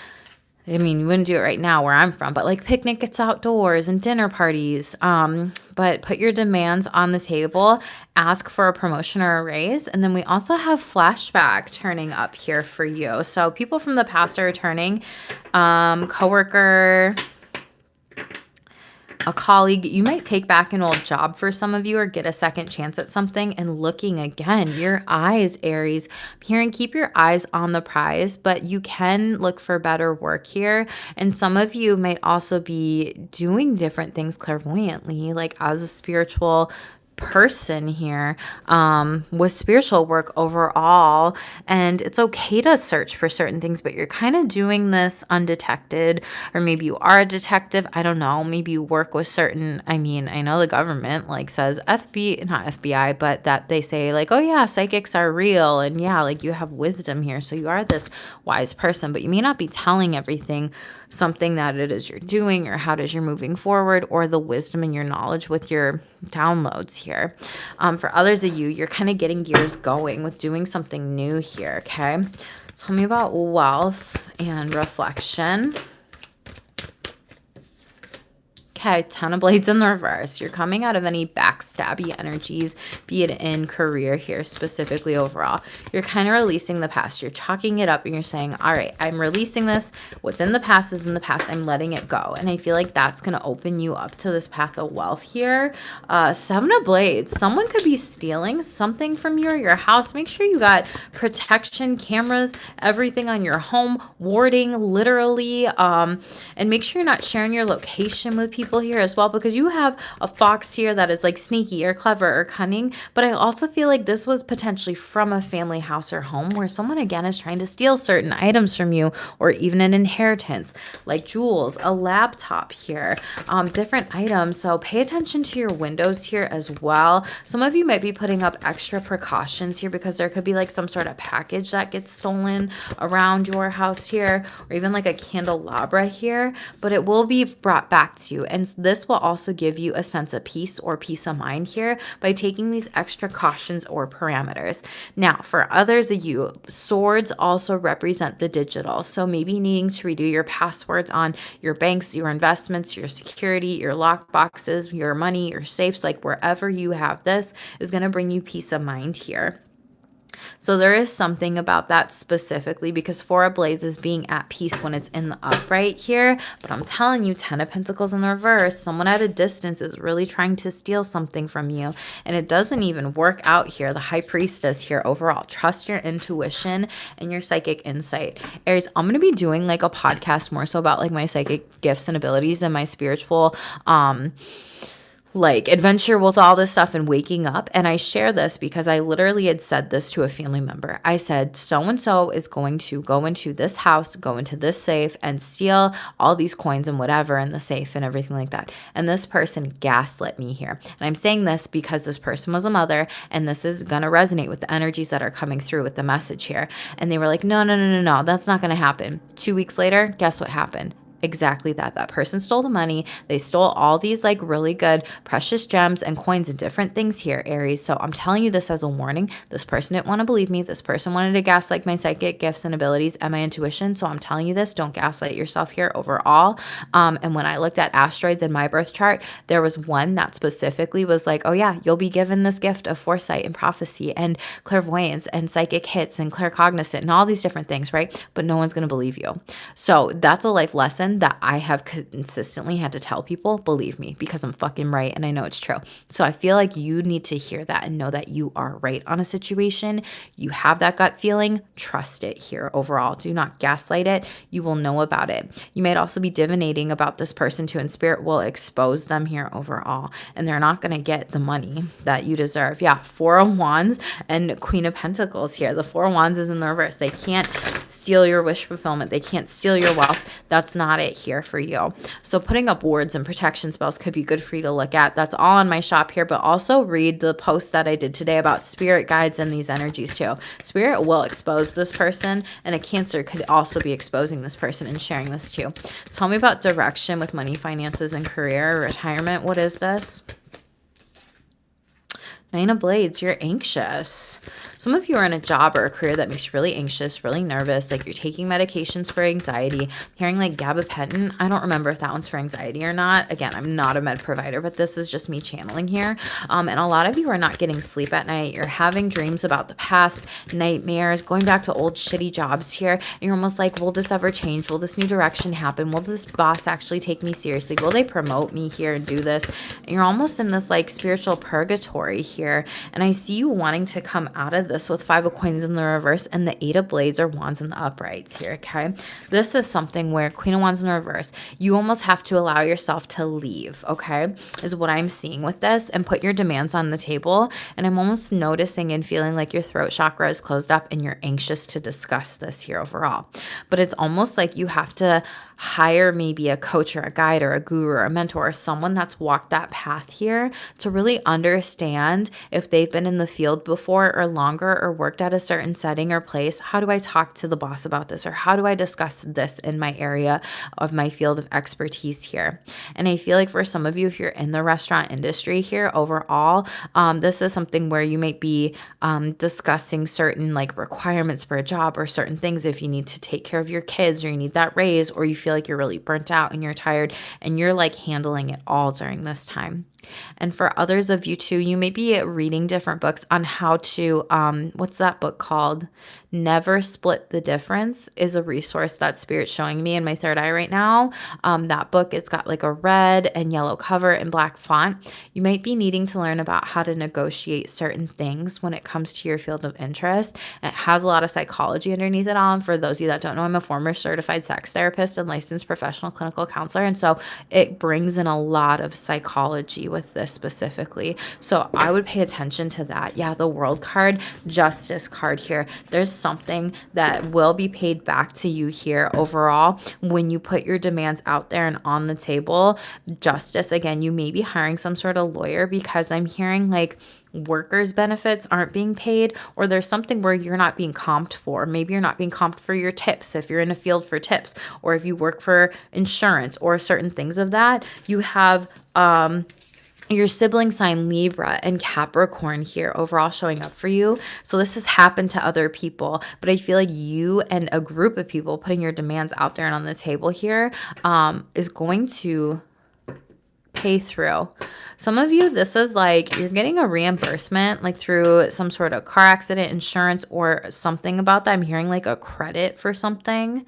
[SPEAKER 1] I mean, you wouldn't do it right now where I'm from, but like picnic gets outdoors and dinner parties. But put your demands on the table, ask for a promotion or a raise. And then we also have flashback turning up here for you. So people from the past are returning, coworker, a colleague. You might take back an old job for some of you, or get a second chance at something. And looking again, your eyes, Aries, I'm hearing keep your eyes on the prize, but you can look for better work here. And some of you might also be doing different things clairvoyantly, like as a spiritual person here, with spiritual work overall. And it's okay to search for certain things, but you're kind of doing this undetected, or maybe you are a detective. I don't know. Maybe you work with certain, I mean, I know the government like says not FBI, but that they say like, oh yeah, psychics are real. And yeah, like you have wisdom here. So you are this wise person, but you may not be telling everything, something that it is you're doing, or how it is you're moving forward, or the wisdom and your knowledge with your downloads here. For others of you, you're kind of getting gears going with doing something new here, okay? Tell me about wealth and reflection. Okay, Ten of Blades in the reverse. You're coming out of any backstabby energies, be it in career here, specifically overall. You're kind of releasing the past. You're chalking it up and you're saying, all right, I'm releasing this. What's in the past is in the past. I'm letting it go. And I feel like that's going to open you up to this path of wealth here. Seven of Blades. Someone could be stealing something from you or your house. Make sure you got protection, cameras, everything on your home, warding, literally, and make sure you're not sharing your location with people here as well, because you have a fox here that is like sneaky or clever or cunning. But I also feel like this was potentially from a family house or home where someone again is trying to steal certain items from you, or even an inheritance like jewels, a laptop here, different items. So pay attention to your windows here as well. Some of you might be putting up extra precautions here because there could be like some sort of package that gets stolen around your house here, or even like a candelabra here, but it will be brought back to you. And this will also give you a sense of peace or peace of mind here by taking these extra cautions or parameters. Now, for others of you, swords also represent the digital. So maybe needing to redo your passwords on your banks, your investments, your security, your lock boxes, your money, your safes, like wherever you have this is going to bring you peace of mind here. So there is something about that specifically, because Four of Blades is being at peace when it's in the upright here. But I'm telling you, Ten of Pentacles in the reverse, someone at a distance is really trying to steal something from you. And it doesn't even work out here. The High Priestess here overall. Trust your intuition and your psychic insight. Aries, I'm going to be doing like a podcast more so about like my psychic gifts and abilities and my spiritual like adventure with all this stuff and waking up. And I share this because I literally had said this to a family member. I said, so-and-so is going to go into this house, go into this safe and steal all these coins and whatever in the safe and everything like that. And this person gaslit me here. And I'm saying this because this person was a mother, and this is going to resonate with the energies that are coming through with the message here. And they were like, no, that's not going to happen. 2 weeks later, guess what happened? Exactly that. That person stole the money. They stole all these like really good precious gems and coins and different things here, Aries. So I'm telling you this as a warning. This person didn't want to believe me. This person wanted to gaslight my psychic gifts and abilities and my intuition. So I'm telling you this, don't gaslight yourself here overall. And when I looked at asteroids in my birth chart, there was one that specifically was like, oh yeah, you'll be given this gift of foresight and prophecy and clairvoyance and psychic hits and claircognizant and all these different things, right? But no one's going to believe you. So that's a life lesson that I have consistently had to tell people, believe me, because I'm fucking right and I know it's true. So I feel like you need to hear that and know that you are right on a situation. You have that gut feeling, trust it here overall. Do not gaslight it. You will know about it. You might also be divinating about this person too, and spirit will expose them here overall, and they're not going to get the money that you deserve. Yeah, Four of Wands and Queen of Pentacles here. The Four of Wands is in the reverse. They can't steal your wish fulfillment. They can't steal your wealth. That's not it here for you. So putting up wards and protection spells could be good for you to look at. That's all on my shop here, but also read the post that I did today about spirit guides and these energies too. Spirit will expose this person, and a Cancer could also be exposing this person and sharing this too. Tell me about direction with money, finances, and career, retirement. What is this? Nine of Blades, you're anxious. Some of you are in a job or a career that makes you really anxious, really nervous, like you're taking medications for anxiety. I'm hearing like gabapentin. I don't remember if that one's for anxiety or not. Again, I'm not a med provider, but this is just me channeling here. And a lot of you are not getting sleep at night. You're having dreams about the past, nightmares, going back to old shitty jobs here. And you're almost like, will this ever change? Will this new direction happen? Will this boss actually take me seriously? Will they promote me here and do this? And you're almost in this like spiritual purgatory here. And I see you wanting to come out of this with Five of Coins in the reverse and the Eight of Blades or Wands in the uprights here, okay? This is something where Queen of Wands in the reverse, you almost have to allow yourself to leave, okay? Is what I'm seeing with this, and put your demands on the table. And I'm almost noticing and feeling like your throat chakra is closed up and you're anxious to discuss this here overall. But it's almost like you have to hire maybe a coach or a guide or a guru or a mentor or someone that's walked that path here to really understand if they've been in the field before or longer or worked at a certain setting or place. How do I talk to the boss about this, or how do I discuss this in my area of my field of expertise here? And I feel like for some of you, if you're in the restaurant industry here overall, this is something where you might be discussing certain like requirements for a job or certain things if you need to take care of your kids or you need that raise or you feel like you're really burnt out and you're tired and you're like handling it all during this time. And for others of you too, you may be reading different books on how to, what's that book called? Never Split the Difference is a resource that Spirit's showing me in my third eye right now. That book, it's got like a red and yellow cover and black font. You might be needing to learn about how to negotiate certain things when it comes to your field of interest. It has a lot of psychology underneath it all. And for those of you that don't know, I'm a former certified sex therapist and licensed professional clinical counselor. And so it brings in a lot of psychology with this specifically. So I would pay attention to that. Yeah, the World card, Justice card here. There's something that will be paid back to you here overall when you put your demands out there and on the table. Justice, again, you may be hiring some sort of lawyer because I'm hearing like workers' benefits aren't being paid, or there's something where you're not being comped for. Maybe you're not being comped for your tips if you're in a field for tips, or if you work for insurance or certain things of that. You have your sibling sign Libra and Capricorn here overall showing up for you. So this has happened to other people, but I feel like you and a group of people putting your demands out there and on the table here is going to pay through. Some of you, this is like you're getting a reimbursement like through some sort of car accident insurance or something about that. I'm hearing like a credit for something.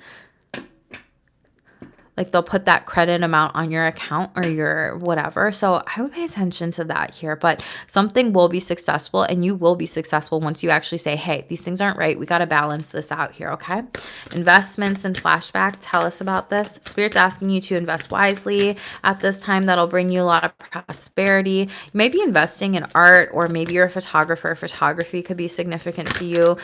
[SPEAKER 1] Like they'll put that credit amount on your account or your whatever. So I would pay attention to that here, but something will be successful and you will be successful once you actually say, hey, these things aren't right. We got to balance this out here. Okay. Investments and flashback. Tell us about this. Spirit's asking you to invest wisely at this time. That'll bring you a lot of prosperity. You may be investing in art, or maybe you're a photographer. Photography could be significant to you.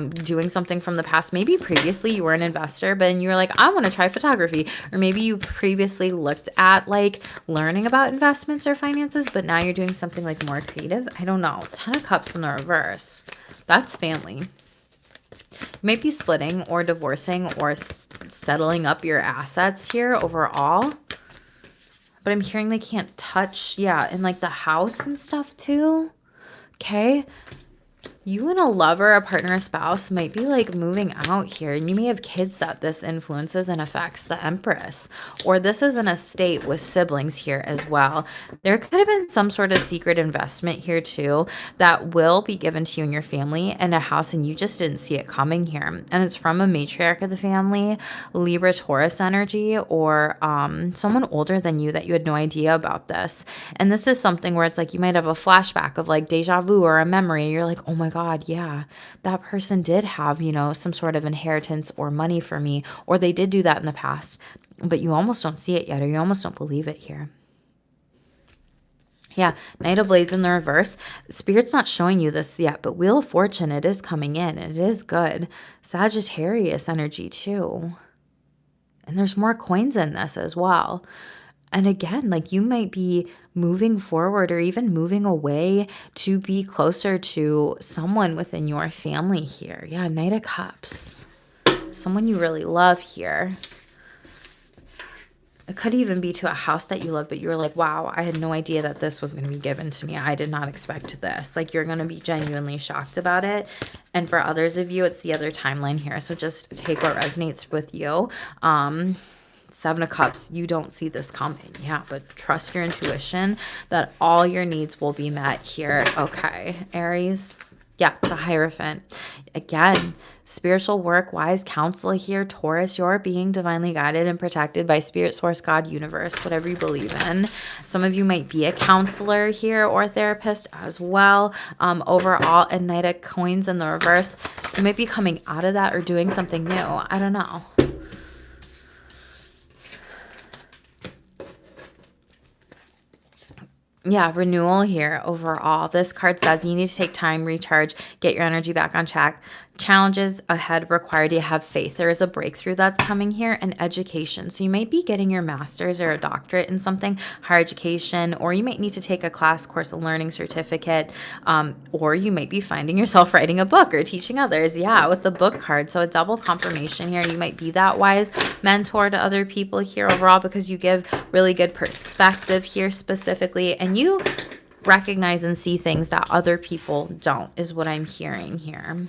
[SPEAKER 1] Doing something from the past. Maybe previously you were an investor, but you were like, I want to try photography. Or maybe you previously looked at like learning about investments or finances, but now you're doing something like more creative. I don't know. 10 of Cups in the reverse. That's family. You might be splitting or divorcing or settling up your assets here overall. But I'm hearing they can't touch, yeah, and like the house and stuff too. Okay. You and a lover, a partner, a spouse might be like moving out here, and you may have kids that this influences and affects. The Empress, or this is an estate with siblings here as well. There could have been some sort of secret investment here too that will be given to you and your family in a house, and you just didn't see it coming here. And it's from a matriarch of the family, Libra, Taurus energy, or someone older than you that you had no idea about this. And this is something where it's like you might have a flashback of like deja vu or a memory. You're like, oh my God, yeah, that person did have, some sort of inheritance or money for me, or they did do that in the past, but you almost don't see it yet, or you almost don't believe it here. Yeah, Knight of Blades in the reverse. Spirit's not showing you this yet, but Wheel of Fortune, it is coming in. It is good. Sagittarius energy too. And there's more coins in this as well. And again, like you might be moving forward or even moving away to be closer to someone within your family here. Yeah, Knight of Cups. Someone you really love here. It could even be to a house that you love, but you're like, wow, I had no idea that this was going to be given to me. I did not expect this. Like, you're going to be genuinely shocked about it. And for others of you, it's the other timeline here. So just take what resonates with you. Seven of Cups, you don't see this coming. Yeah, but trust your intuition that all your needs will be met here. Okay, Aries. Yeah, the Hierophant. Again, spiritual work, wise counsel here. Taurus, you're being divinely guided and protected by Spirit, Source, God, Universe, whatever you believe in. Some of you might be a counselor here or a therapist as well. Overall, a Knight of Coins in the reverse. You might be coming out of that or doing something new. I don't know. Yeah, renewal here overall. This card says you need to take time, recharge, get your energy back on track. Challenges ahead require you to have faith. There is a breakthrough that's coming here, and education. So you might be getting your master's or a doctorate in something, higher education, or you might need to take a class, course, a learning certificate, or you might be finding yourself writing a book or teaching others. Yeah, with the book card. So a double confirmation here. You might be that wise mentor to other people here overall because you give really good perspective here specifically, and you recognize and see things that other people don't, is what I'm hearing here.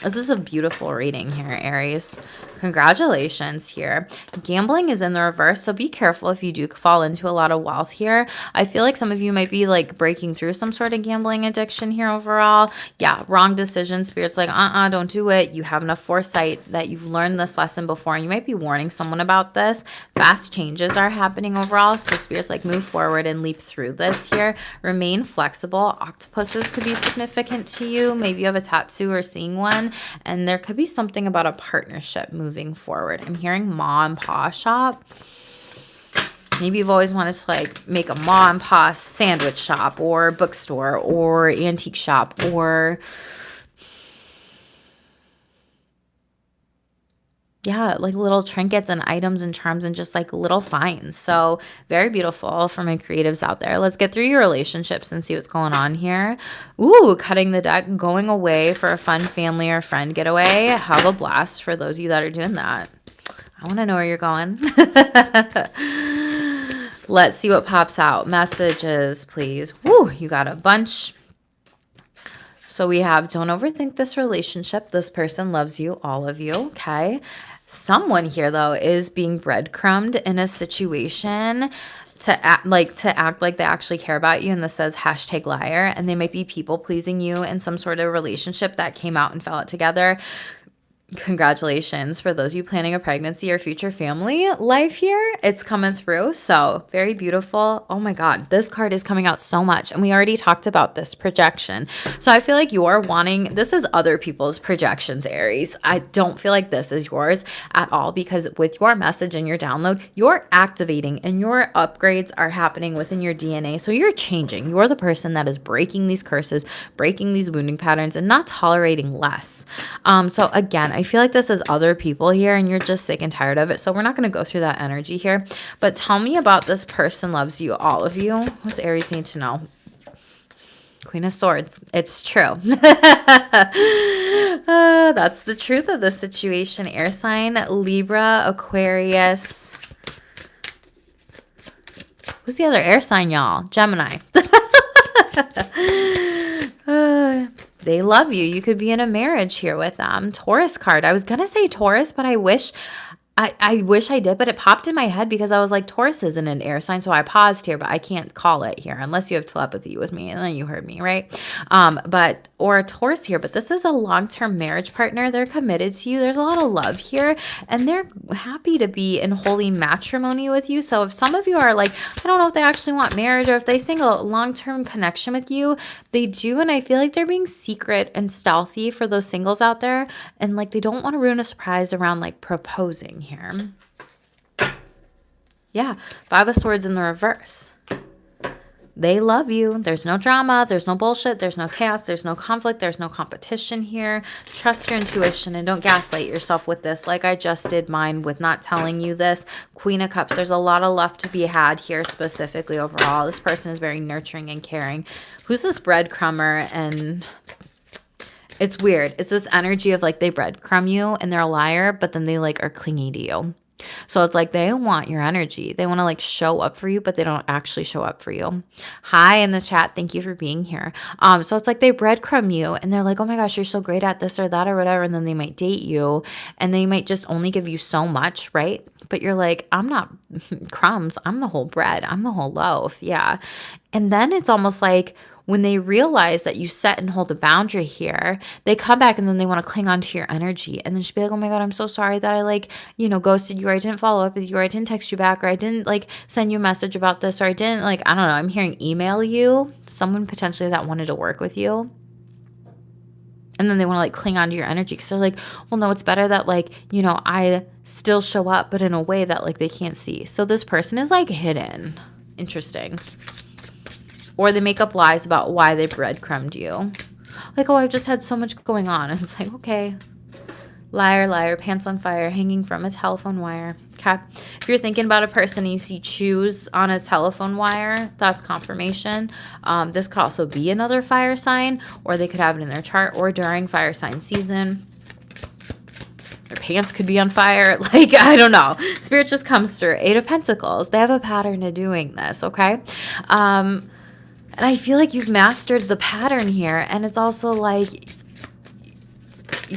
[SPEAKER 1] This is a beautiful reading here, Aries. Congratulations here. Gambling is in the reverse, so be careful if you do fall into a lot of wealth here. I feel like some of you might be like breaking through some sort of gambling addiction here overall. Yeah, wrong decision. Spirit's like, don't do it. You have enough foresight that you've learned this lesson before, and you might be warning someone about this. Fast changes are happening overall, so Spirit's like, move forward and leap through this here. Remain flexible. Octopuses could be significant to you. Maybe you have a tattoo or seeing one, and there could be something about a partnership moving forward. I'm hearing ma and pa shop. Maybe you've always wanted to like make a ma and pa sandwich shop or bookstore or antique shop or yeah, like little trinkets and items and charms and just like little finds. So very beautiful for my creatives out there. Let's get through your relationships and see what's going on here. Ooh, cutting the deck, going away for a fun family or friend getaway. Have a blast for those of you that are doing that. I want to know where you're going. Let's see what pops out. Messages, please. Woo, you got a bunch. So we have, don't overthink this relationship. This person loves you, all of you, okay? Someone here, though, is being breadcrumbed in a situation to act like they actually care about you. And this says hashtag liar. And they might be people pleasing you in some sort of relationship that came out and fell out together. Congratulations for those of you planning a pregnancy or future family life here. It's coming through. So very beautiful. Oh my God, this card is coming out so much. And we already talked about this projection. So I feel like you're wanting, this is other people's projections, Aries. I don't feel like this is yours at all, because with your message and your download, you're activating and your upgrades are happening within your DNA. So you're changing. You're the person that is breaking these curses, breaking these wounding patterns, and not tolerating less. So again, I feel like this is other people here and you're just sick and tired of it. So we're not going to go through that energy here. But tell me about this person loves you, all of you. What's Aries need to know? Queen of Swords. It's true. That's the truth of the situation. Air sign, Libra, Aquarius. Who's the other air sign, y'all? Gemini. They love you. You could be in a marriage here with them. Taurus card. I was going to say Taurus, but I wish I did, but it popped in my head because I was like, Taurus isn't an air sign. So I paused here, but I can't call it here unless you have telepathy with me. And then you heard me, right? Or a Taurus here, but this is a long-term marriage partner. They're committed to you. There's a lot of love here and they're happy to be in holy matrimony with you. So if some of you are like, I don't know if they actually want marriage or if they sing a long-term connection with you, they do. And I feel like they're being secret and stealthy for those singles out there. And like, they don't want to ruin a surprise around like proposing here. Yeah, Five of Swords in the reverse. They love you. There's no drama. There's no bullshit. There's no chaos. There's no conflict. There's no competition here. Trust your intuition and don't gaslight yourself with this like I just did mine with not telling you this. Queen of Cups. There's a lot of love to be had here specifically overall. This person is very nurturing and caring. Who's this breadcrumber? And it's weird. It's this energy of like they breadcrumb you and they're a liar, but then they like are clingy to you. So it's like they want your energy. They want to like show up for you, but they don't actually show up for you. Hi in the chat. Thank you for being here. So it's like they breadcrumb you and they're like, oh my gosh, you're so great at this or that or whatever. And then they might date you and they might just only give you so much, right? But you're like, I'm not crumbs. I'm the whole bread. I'm the whole loaf. Yeah. And then it's almost like when they realize that you set and hold a boundary here, they come back and then they want to cling on to your energy. And then she'd be like, oh my God, I'm so sorry that I like, ghosted you, or I didn't follow up with you, or I didn't text you back, or I didn't like send you a message about this, or I didn't like, I don't know, I'm hearing email you, someone potentially that wanted to work with you. And then they want to like cling on to your energy because they're like, well, no, it's better that like, I still show up, but in a way that like they can't see. So this person is like hidden. Interesting. Or they make up lies about why they breadcrumbed you. Like, oh, I've just had so much going on. And it's like, okay. Liar, liar, pants on fire, hanging from a telephone wire. Okay. If you're thinking about a person and you see choose on a telephone wire, that's confirmation. This could also be another fire sign, or they could have it in their chart or during fire sign season. Their pants could be on fire. Like, I don't know. Spirit just comes through. Eight of Pentacles. They have a pattern of doing this, okay? And I feel like you've mastered the pattern here. And it's also like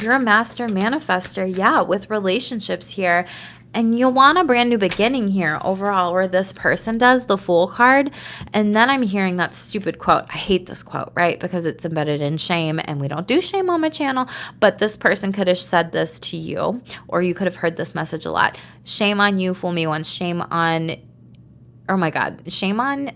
[SPEAKER 1] you're a master manifester, yeah, with relationships here. And you'll want a brand new beginning here overall, where this person does, the Fool card. And then I'm hearing that stupid quote. I hate this quote, right? Because it's embedded in shame, and we don't do shame on my channel. But this person could have said this to you, or you could have heard this message a lot. Shame on you, fool me once. Shame on, oh my God, shame on,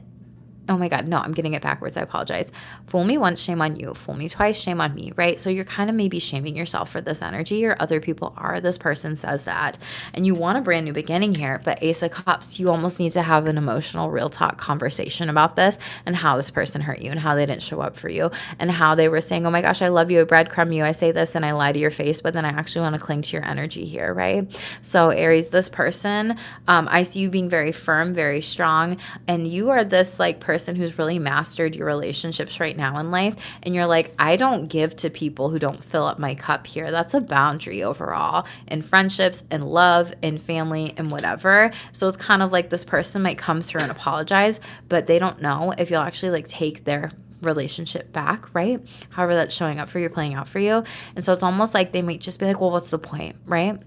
[SPEAKER 1] oh my God, no, I'm getting it backwards. I apologize. Fool me once, shame on you. Fool me twice, shame on me, right? So you're kind of maybe shaming yourself for this energy, or other people are. This person says that. And you want a brand new beginning here, but Ace of Cups, you almost need to have an emotional, real talk conversation about this, and how this person hurt you, and how they didn't show up for you, and how they were saying, oh my gosh, I love you, I breadcrumb you, I say this and I lie to your face, but then I actually want to cling to your energy here, right? So Aries, this person, I see you being very firm, very strong, and you are this like person who's really mastered your relationships right now in life. And you're like, I don't give to people who don't fill up my cup here. That's a boundary overall in friendships and love and family and whatever. So it's kind of like this person might come through and apologize, but they don't know if you'll actually like take their relationship back, right? However that's showing up for you, playing out for you. And so it's almost like they might just be like, well, what's the point, right?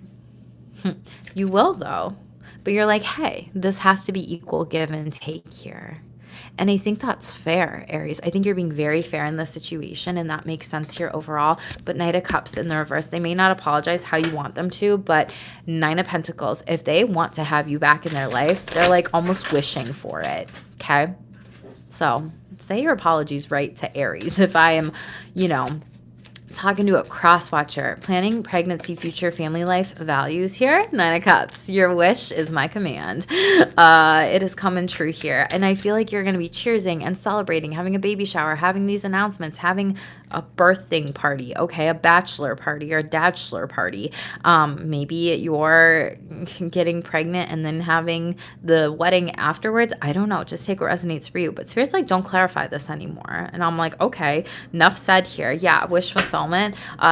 [SPEAKER 1] You will though. But you're like, hey, this has to be equal give and take here. And I think that's fair, Aries. I think you're being very fair in this situation, and that makes sense here overall. But Knight of Cups in the reverse, they may not apologize how you want them to, but Nine of Pentacles, if they want to have you back in their life, they're like almost wishing for it, okay? So say your apologies right to Aries. If I am, talking to a cross-watcher, planning pregnancy, future family life values here, Nine of Cups, your wish is my command. It is coming true here. And I feel like you're going to be cheersing and celebrating, having a baby shower, having these announcements, having a birthing party, okay, a bachelor party or a dadchler party. Maybe you're getting pregnant and then having the wedding afterwards. I don't know. Just take what resonates for you. But Spirit's like, don't clarify this anymore. And I'm like, okay, enough said here. Yeah, wish fulfillment.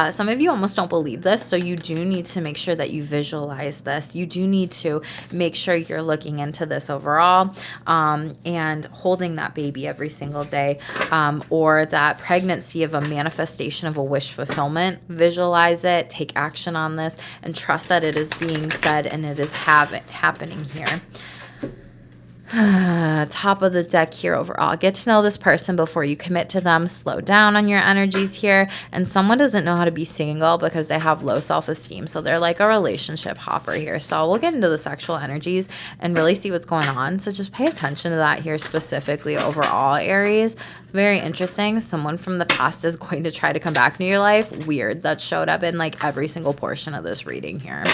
[SPEAKER 1] Some of you almost don't believe this, so you do need to make sure that you visualize this. You do need to make sure you're looking into this overall, and holding that baby every single day, or that pregnancy of a manifestation of a wish fulfillment. Visualize it, take action on this, and trust that it is being said and it is happening here. Top of the deck here overall. Get to know this person before you commit to them. Slow down on your energies here. And someone doesn't know how to be single because they have low self-esteem. So they're like a relationship hopper here. So we'll get into the sexual energies and really see what's going on. So just pay attention to that here specifically overall, Aries. Very interesting. Someone from the past is going to try to come back into your life. Weird. That showed up in like every single portion of this reading here.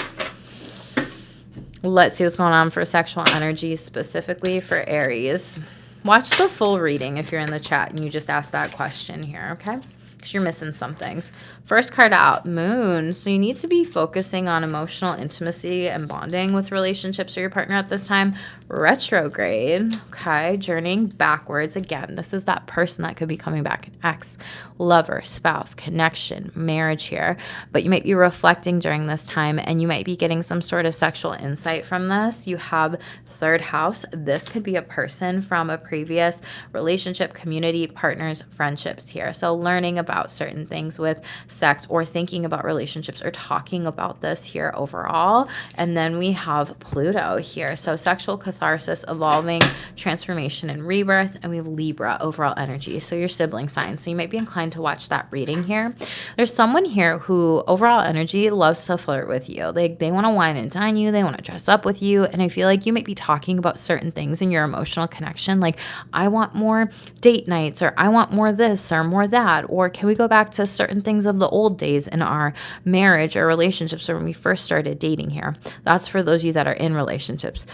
[SPEAKER 1] Let's see what's going on for sexual energy specifically for Aries. Watch the full reading if you're in the chat and you just asked that question here, okay? Because you're missing some things. First card out, Moon. So you need to be focusing on emotional intimacy and bonding with relationships or your partner at this time. Retrograde, okay, journeying backwards. Again, this is that person that could be coming back, an ex, lover, spouse, connection, marriage here. But you might be reflecting during this time, and you might be getting some sort of sexual insight from this. You have third house. This could be a person from a previous relationship, community, partners, friendships here. So learning about certain things with sex, or thinking about relationships, or talking about this here overall. And then we have Pluto here. So sexual catharsis, evolving, transformation, and rebirth. And we have Libra, overall energy. So your sibling sign. So you might be inclined to watch that reading here. There's someone here who overall energy loves to flirt with you. They want to wine and dine you. They want to dress up with you. And I feel like you might be talking about certain things in your emotional connection. Like, I want more date nights, or I want more this or more that. Or can we go back to certain things of the old days in our marriage or relationships, or when we first started dating here? That's for those of you that are in relationships.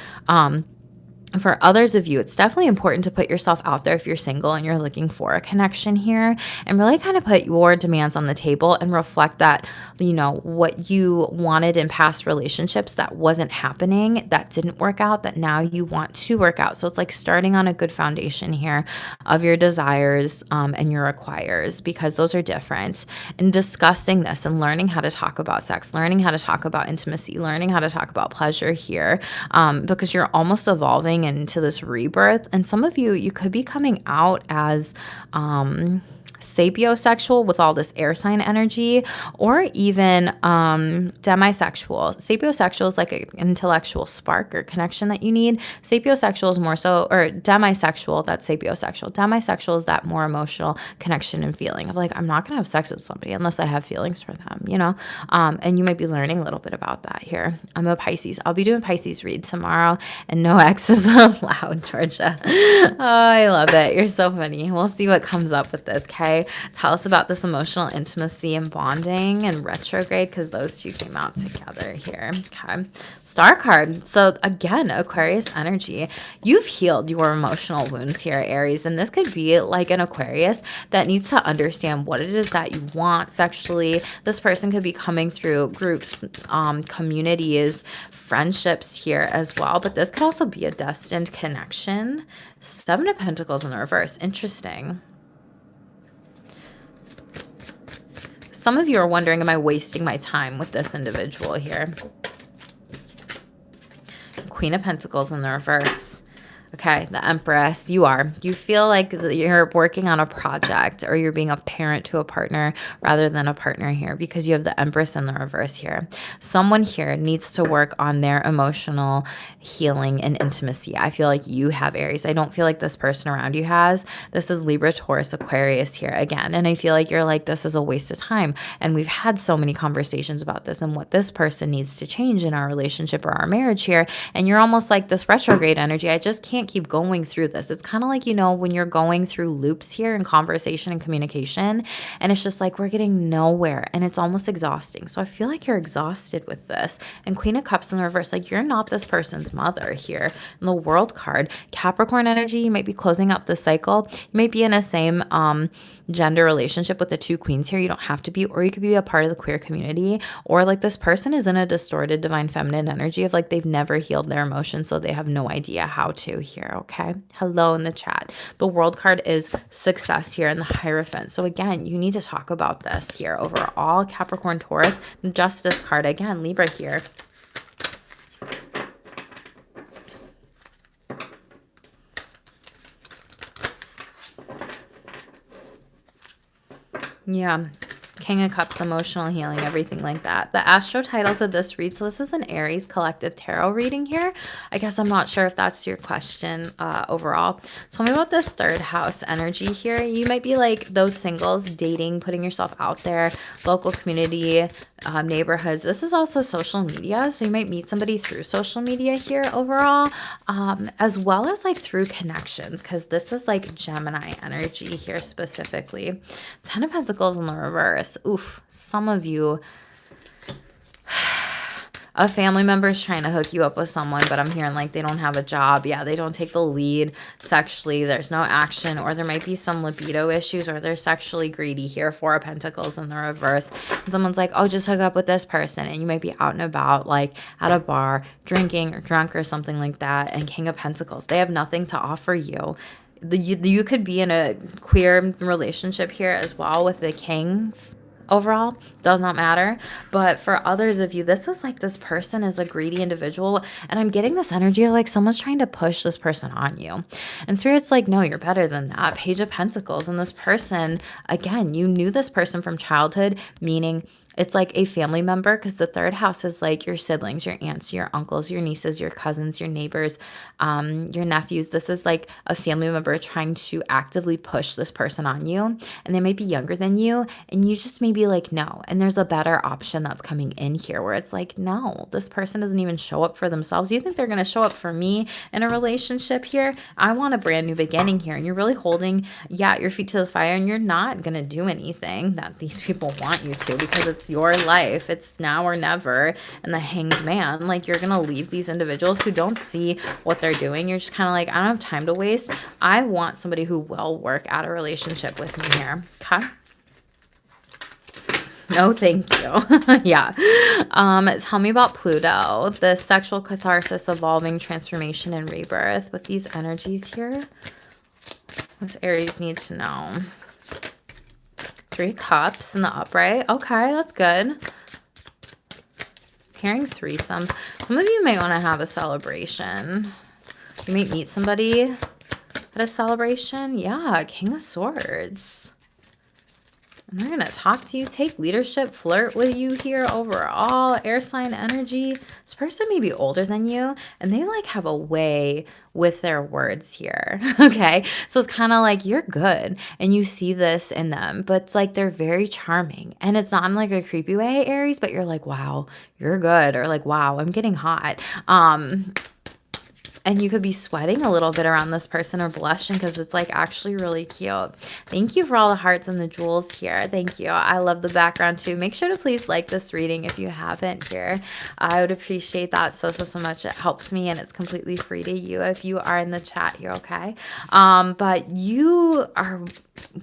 [SPEAKER 1] For others of you, it's definitely important to put yourself out there if you're single and you're looking for a connection here, and really kind of put your demands on the table and reflect that, what you wanted in past relationships that wasn't happening, that didn't work out, that now you want to work out. So it's like starting on a good foundation here of your desires and your requires, because those are different. And discussing this and learning how to talk about sex, learning how to talk about intimacy, learning how to talk about pleasure here, because you're almost evolving into this rebirth. And some of you could be coming out as sapiosexual with all this air sign energy, or even demisexual. Sapiosexual is like an intellectual spark or connection that you need. Sapiosexual is more so, or demisexual, that's sapiosexual. Demisexual is that more emotional connection and feeling of like, I'm not going to have sex with somebody unless I have feelings for them, you know? And you might be learning a little bit about that here. I'm a Pisces. I'll be doing Pisces read tomorrow, and no X's allowed, Georgia. Oh, I love it. You're so funny. We'll see what comes up with this, okay? Tell us about this emotional intimacy and bonding and retrograde, because those two came out together here, okay? Star card. So again, Aquarius energy. You've healed your emotional wounds here, Aries, and this could be like an Aquarius that needs to understand what it is that you want sexually. This person could be coming through groups, communities, friendships here as well, but this could also be a destined connection. Seven of Pentacles in the reverse. Interesting. Some of you are wondering, am I wasting my time with this individual here? Queen of Pentacles in the reverse. Okay, the Empress, you are. You feel like you're working on a project, or you're being a parent to a partner rather than a partner here, because you have the Empress in the reverse here. Someone here needs to work on their emotional healing and intimacy. I feel like you have, Aries. I don't feel like this person around you has. This is Libra, Taurus, Aquarius here again. And I feel like you're like, this is a waste of time. And we've had so many conversations about this and what this person needs to change in our relationship or our marriage here. And you're almost like this retrograde energy. I just can't keep going through this. It's kind of like, you know, when you're going through loops here in conversation and communication, and it's just like we're getting nowhere, and it's almost exhausting. So I feel like you're exhausted with this. And Queen of Cups in the reverse, like you're not this person's mother here. And the World card, Capricorn energy, you might be closing out the cycle. You might be in a same gender relationship with the two queens here. You don't have to be, or you could be a part of the queer community, or like this person is in a distorted divine feminine energy of like they've never healed their emotions, so they have no idea how to here, okay? Hello in the chat. The World card is success here in the Hierophant. So again, you need to talk about this here overall. Capricorn, Taurus, Justice card again, Libra here. Yeah. King of Cups, emotional healing, everything like that. The astro titles of this read, so this is an Aries collective tarot reading here. I guess I'm not sure if that's your question overall. Tell me about this third house energy here. You might be like those singles, dating, putting yourself out there, local community, neighborhoods. This is also social media, so you might meet somebody through social media here overall, as well as like through connections, because this is like Gemini energy here specifically. 10 of Pentacles in the reverse. Oof, some of you, a family member is trying to hook you up with someone, but I'm hearing like they don't have a job. Yeah, they don't take the lead sexually. There's no action, or there might be some libido issues, or they're sexually greedy here. 4 of Pentacles in the reverse. And someone's like, oh, just hook up with this person. And you might be out and about, like at a bar, drinking or drunk or something like that. And King of Pentacles, they have nothing to offer you. You could be in a queer relationship here as well with the Kings. Overall, does not matter. But for others of you, this is like this person is a greedy individual, and I'm getting this energy of like someone's trying to push this person on you. And Spirit's like, no, you're better than that. Page of Pentacles. And this person, again, you knew this person from childhood, meaning it's like a family member, because the third house is like your siblings, your aunts, your uncles, your nieces, your cousins, your neighbors, your nephews. This is like a family member trying to actively push this person on you, and they might be younger than you, and you just may be like, no. And there's a better option that's coming in here where it's like, no, this person doesn't even show up for themselves. You think they're going to show up for me in a relationship here? I want a brand new beginning here. And you're really holding, your feet to the fire, and you're not going to do anything that these people want you to, because it's your life. It's now or never. And the Hanged Man, like you're gonna leave these individuals who don't see what they're doing. You're just kind of like, I don't have time to waste. I want somebody who will work at a relationship with me here. Okay. No, thank you. Yeah. Tell me about Pluto, the sexual catharsis, evolving, transformation, and rebirth with these energies here. What Aries needs to know. 3 cups in the upright. Okay, that's good. Pairing threesome. Some of you may want to have a celebration. You might meet somebody at a celebration. Yeah, King of Swords. They're going to talk to you, take leadership, flirt with you here overall. Air sign energy. This person may be older than you, and they like have a way with their words here. Okay. So it's kind of like you're good and you see this in them, but it's like they're very charming. And it's not in like a creepy way, Aries, but you're like, wow, you're good. Or like, wow, I'm getting hot. And you could be sweating a little bit around this person or blushing because it's like actually really cute. Thank you for all the hearts and the jewels here. Thank you. I love the background too. Make sure to please like this reading if you haven't here. I would appreciate that so much. It helps me and it's completely free to you if you are in the chat here, okay? But you are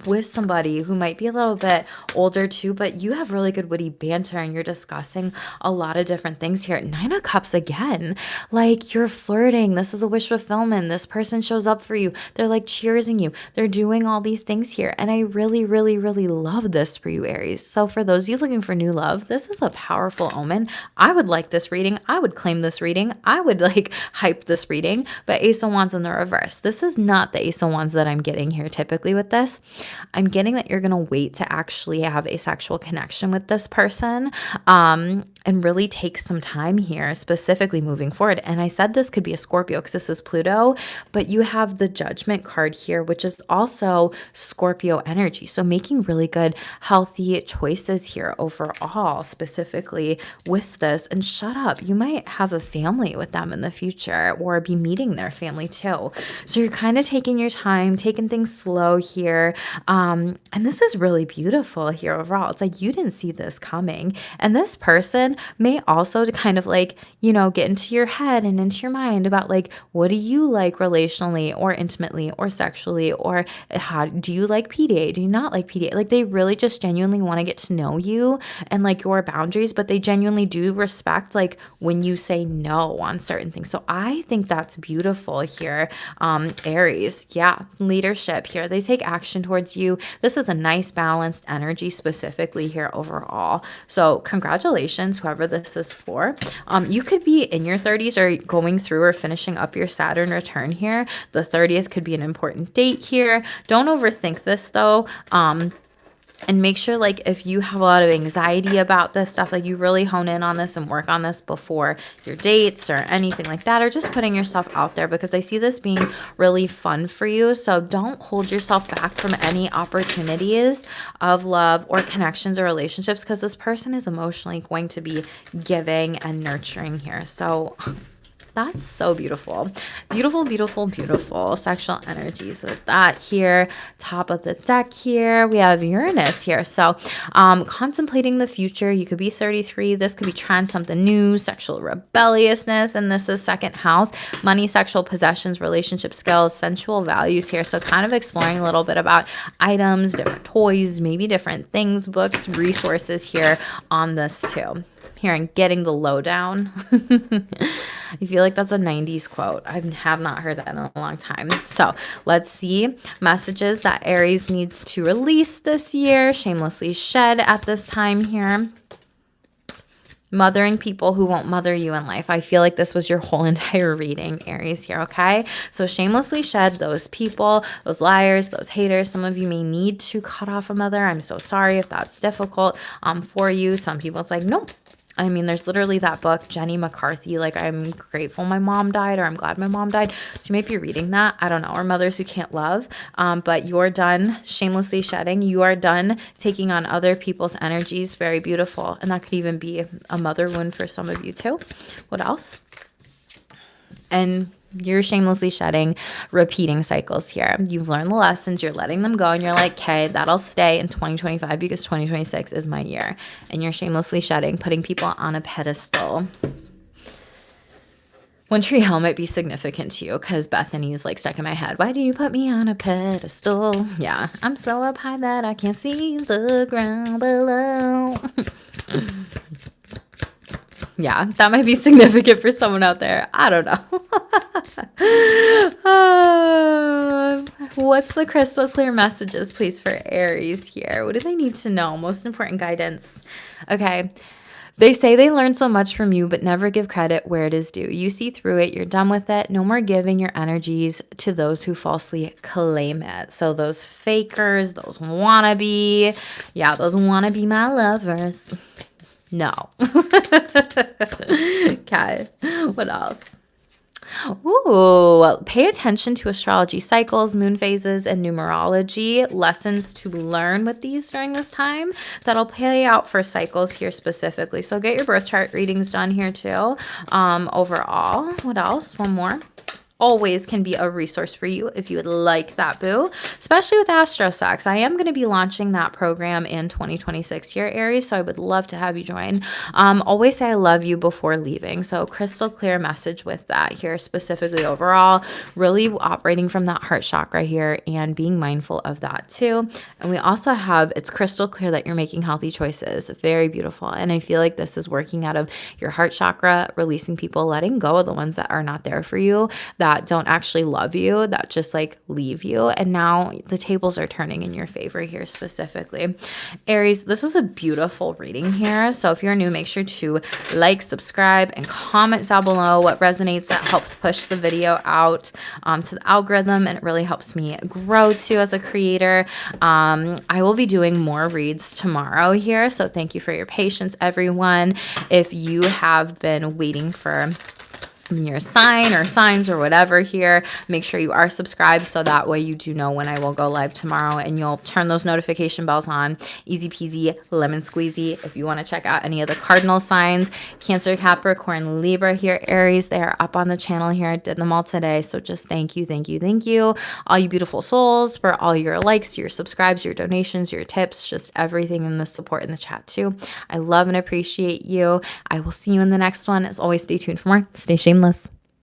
[SPEAKER 1] with somebody who might be a little bit older too, but you have really good witty banter and you're discussing a lot of different things here. 9 of Cups again, like you're flirting. This is a wish fulfillment. This person shows up for you. They're like cheersing you. They're doing all these things here. And I really love this for you, Aries. So for those of you looking for new love, this is a powerful omen. I would like this reading. I would claim this reading. I would like hype this reading, but Ace of Wands in the reverse. This is not the Ace of Wands that I'm getting here typically with this. I'm getting that you're going to wait to actually have a sexual connection with this person and really take some time here, specifically moving forward. And I said this could be a Scorpio because this is Pluto, but you have the Judgment card here, which is also Scorpio energy. So making really good, healthy choices here overall, specifically with this. And shut up, you might have a family with them in the future or be meeting their family too. So you're kind of taking your time, taking things slow here. And this is really beautiful here overall. It's like you didn't see this coming. And this person may also kind of like, you know, get into your head and into your mind about like, what do you like relationally or intimately or sexually, or how do you like PDA? Do you not like PDA? Like they really just genuinely want to get to know you and like your boundaries, but they genuinely do respect like when you say no on certain things. So I think that's beautiful here. Aries, yeah, leadership here. They take action towards you. This is a nice balanced energy specifically here overall. So congratulations, whoever this is for. You could be in your 30s or going through or finishing up your Saturn return here. The 30th could be an important date here. Don't overthink this though. And make sure like if you have a lot of anxiety about this stuff, like you really hone in on this and work on this before your dates or anything like that, or just putting yourself out there, because I see this being really fun for you. So don't hold yourself back from any opportunities of love or connections or relationships, because this person is emotionally going to be giving and nurturing here. So that's so beautiful. Beautiful sexual energies. So with that here, top of the deck here, we have Uranus here. So contemplating the future, you could be 33. This could be trying something new, sexual rebelliousness. And this is second house, money, sexual possessions, relationship skills, sensual values here. So kind of exploring a little bit about items, different toys, maybe different things, books, resources here on this too. Here and getting the lowdown. I feel like that's a 90s quote. I have not heard that in a long time. So let's see messages that Aries needs to release this year. Shamelessly shed at this time here. Mothering people who won't mother you in life. I feel like this was your whole entire reading, Aries here, okay? So shamelessly shed those people, those liars, those haters. Some of you may need to cut off a mother. I'm so sorry if that's difficult for you. Some people, it's like, nope. I mean, there's literally that book, Jenny McCarthy, like, I'm grateful my mom died, or I'm glad my mom died. So you might be reading that. I don't know. Or Mothers Who Can't Love. But you're done shamelessly shedding. You are done taking on other people's energies. Very beautiful. And that could even be a mother wound for some of you too. What else? And you're shamelessly shedding repeating cycles here. You've learned the lessons, you're letting them go, and you're like, okay, that'll stay in 2025 because 2026 is my year. And you're shamelessly shedding, putting people on a pedestal. One Tree Hill might be significant to you because Bethany is like stuck in my head. Why do you put me on a pedestal? Yeah, I'm so up high that I can't see the ground below. Yeah, that might be significant for someone out there. I don't know. What's the crystal clear messages, please, for Aries here? What do they need to know? Most important guidance. Okay. They say they learn so much from you, but never give credit where it is due. You see through it. You're done with it. No more giving your energies to those who falsely claim it. So those fakers, those wannabe, yeah, those wannabe my lovers. No. Okay. What else? Ooh, pay attention to astrology cycles, moon phases, and numerology. Lessons to learn with these during this time that'll play out for cycles here specifically. So get your birth chart readings done here too. Overall, what else? One more. Always can be a resource for you if you would like that, boo, especially with AstroSex. I am going to be launching that program in 2026 here, Aries, so I would love to have you join. Always say I love you before leaving, so crystal clear message with that here, specifically overall, really operating from that heart chakra here and being mindful of that too. And we also have, it's crystal clear that you're making healthy choices. Very beautiful. And I feel like this is working out of your heart chakra, releasing people, letting go of the ones that are not there for you, that don't actually love you, that just like leave you. And now the tables are turning in your favor here specifically. Aries, this was a beautiful reading here. So if you're new, make sure to like, subscribe, and comment down below what resonates. That helps push the video out to the algorithm, and it really helps me grow too as a creator. I will be doing more reads tomorrow here. So thank you for your patience, everyone. If you have been waiting for your sign or signs or whatever here, make sure you are subscribed so that way you do know when I will go live tomorrow, and you'll turn those notification bells on. Easy peasy lemon squeezy. If you want to check out any of the cardinal signs, Cancer, Capricorn, Libra here, Aries, they are up on the channel here. I did them all today, so just thank you, thank you, thank you, all you beautiful souls, for all your likes, your subscribes, your donations, your tips, just everything in the support in the chat too. I love and appreciate you. I will see you in the next one. As always, stay tuned for more. Stay shameless.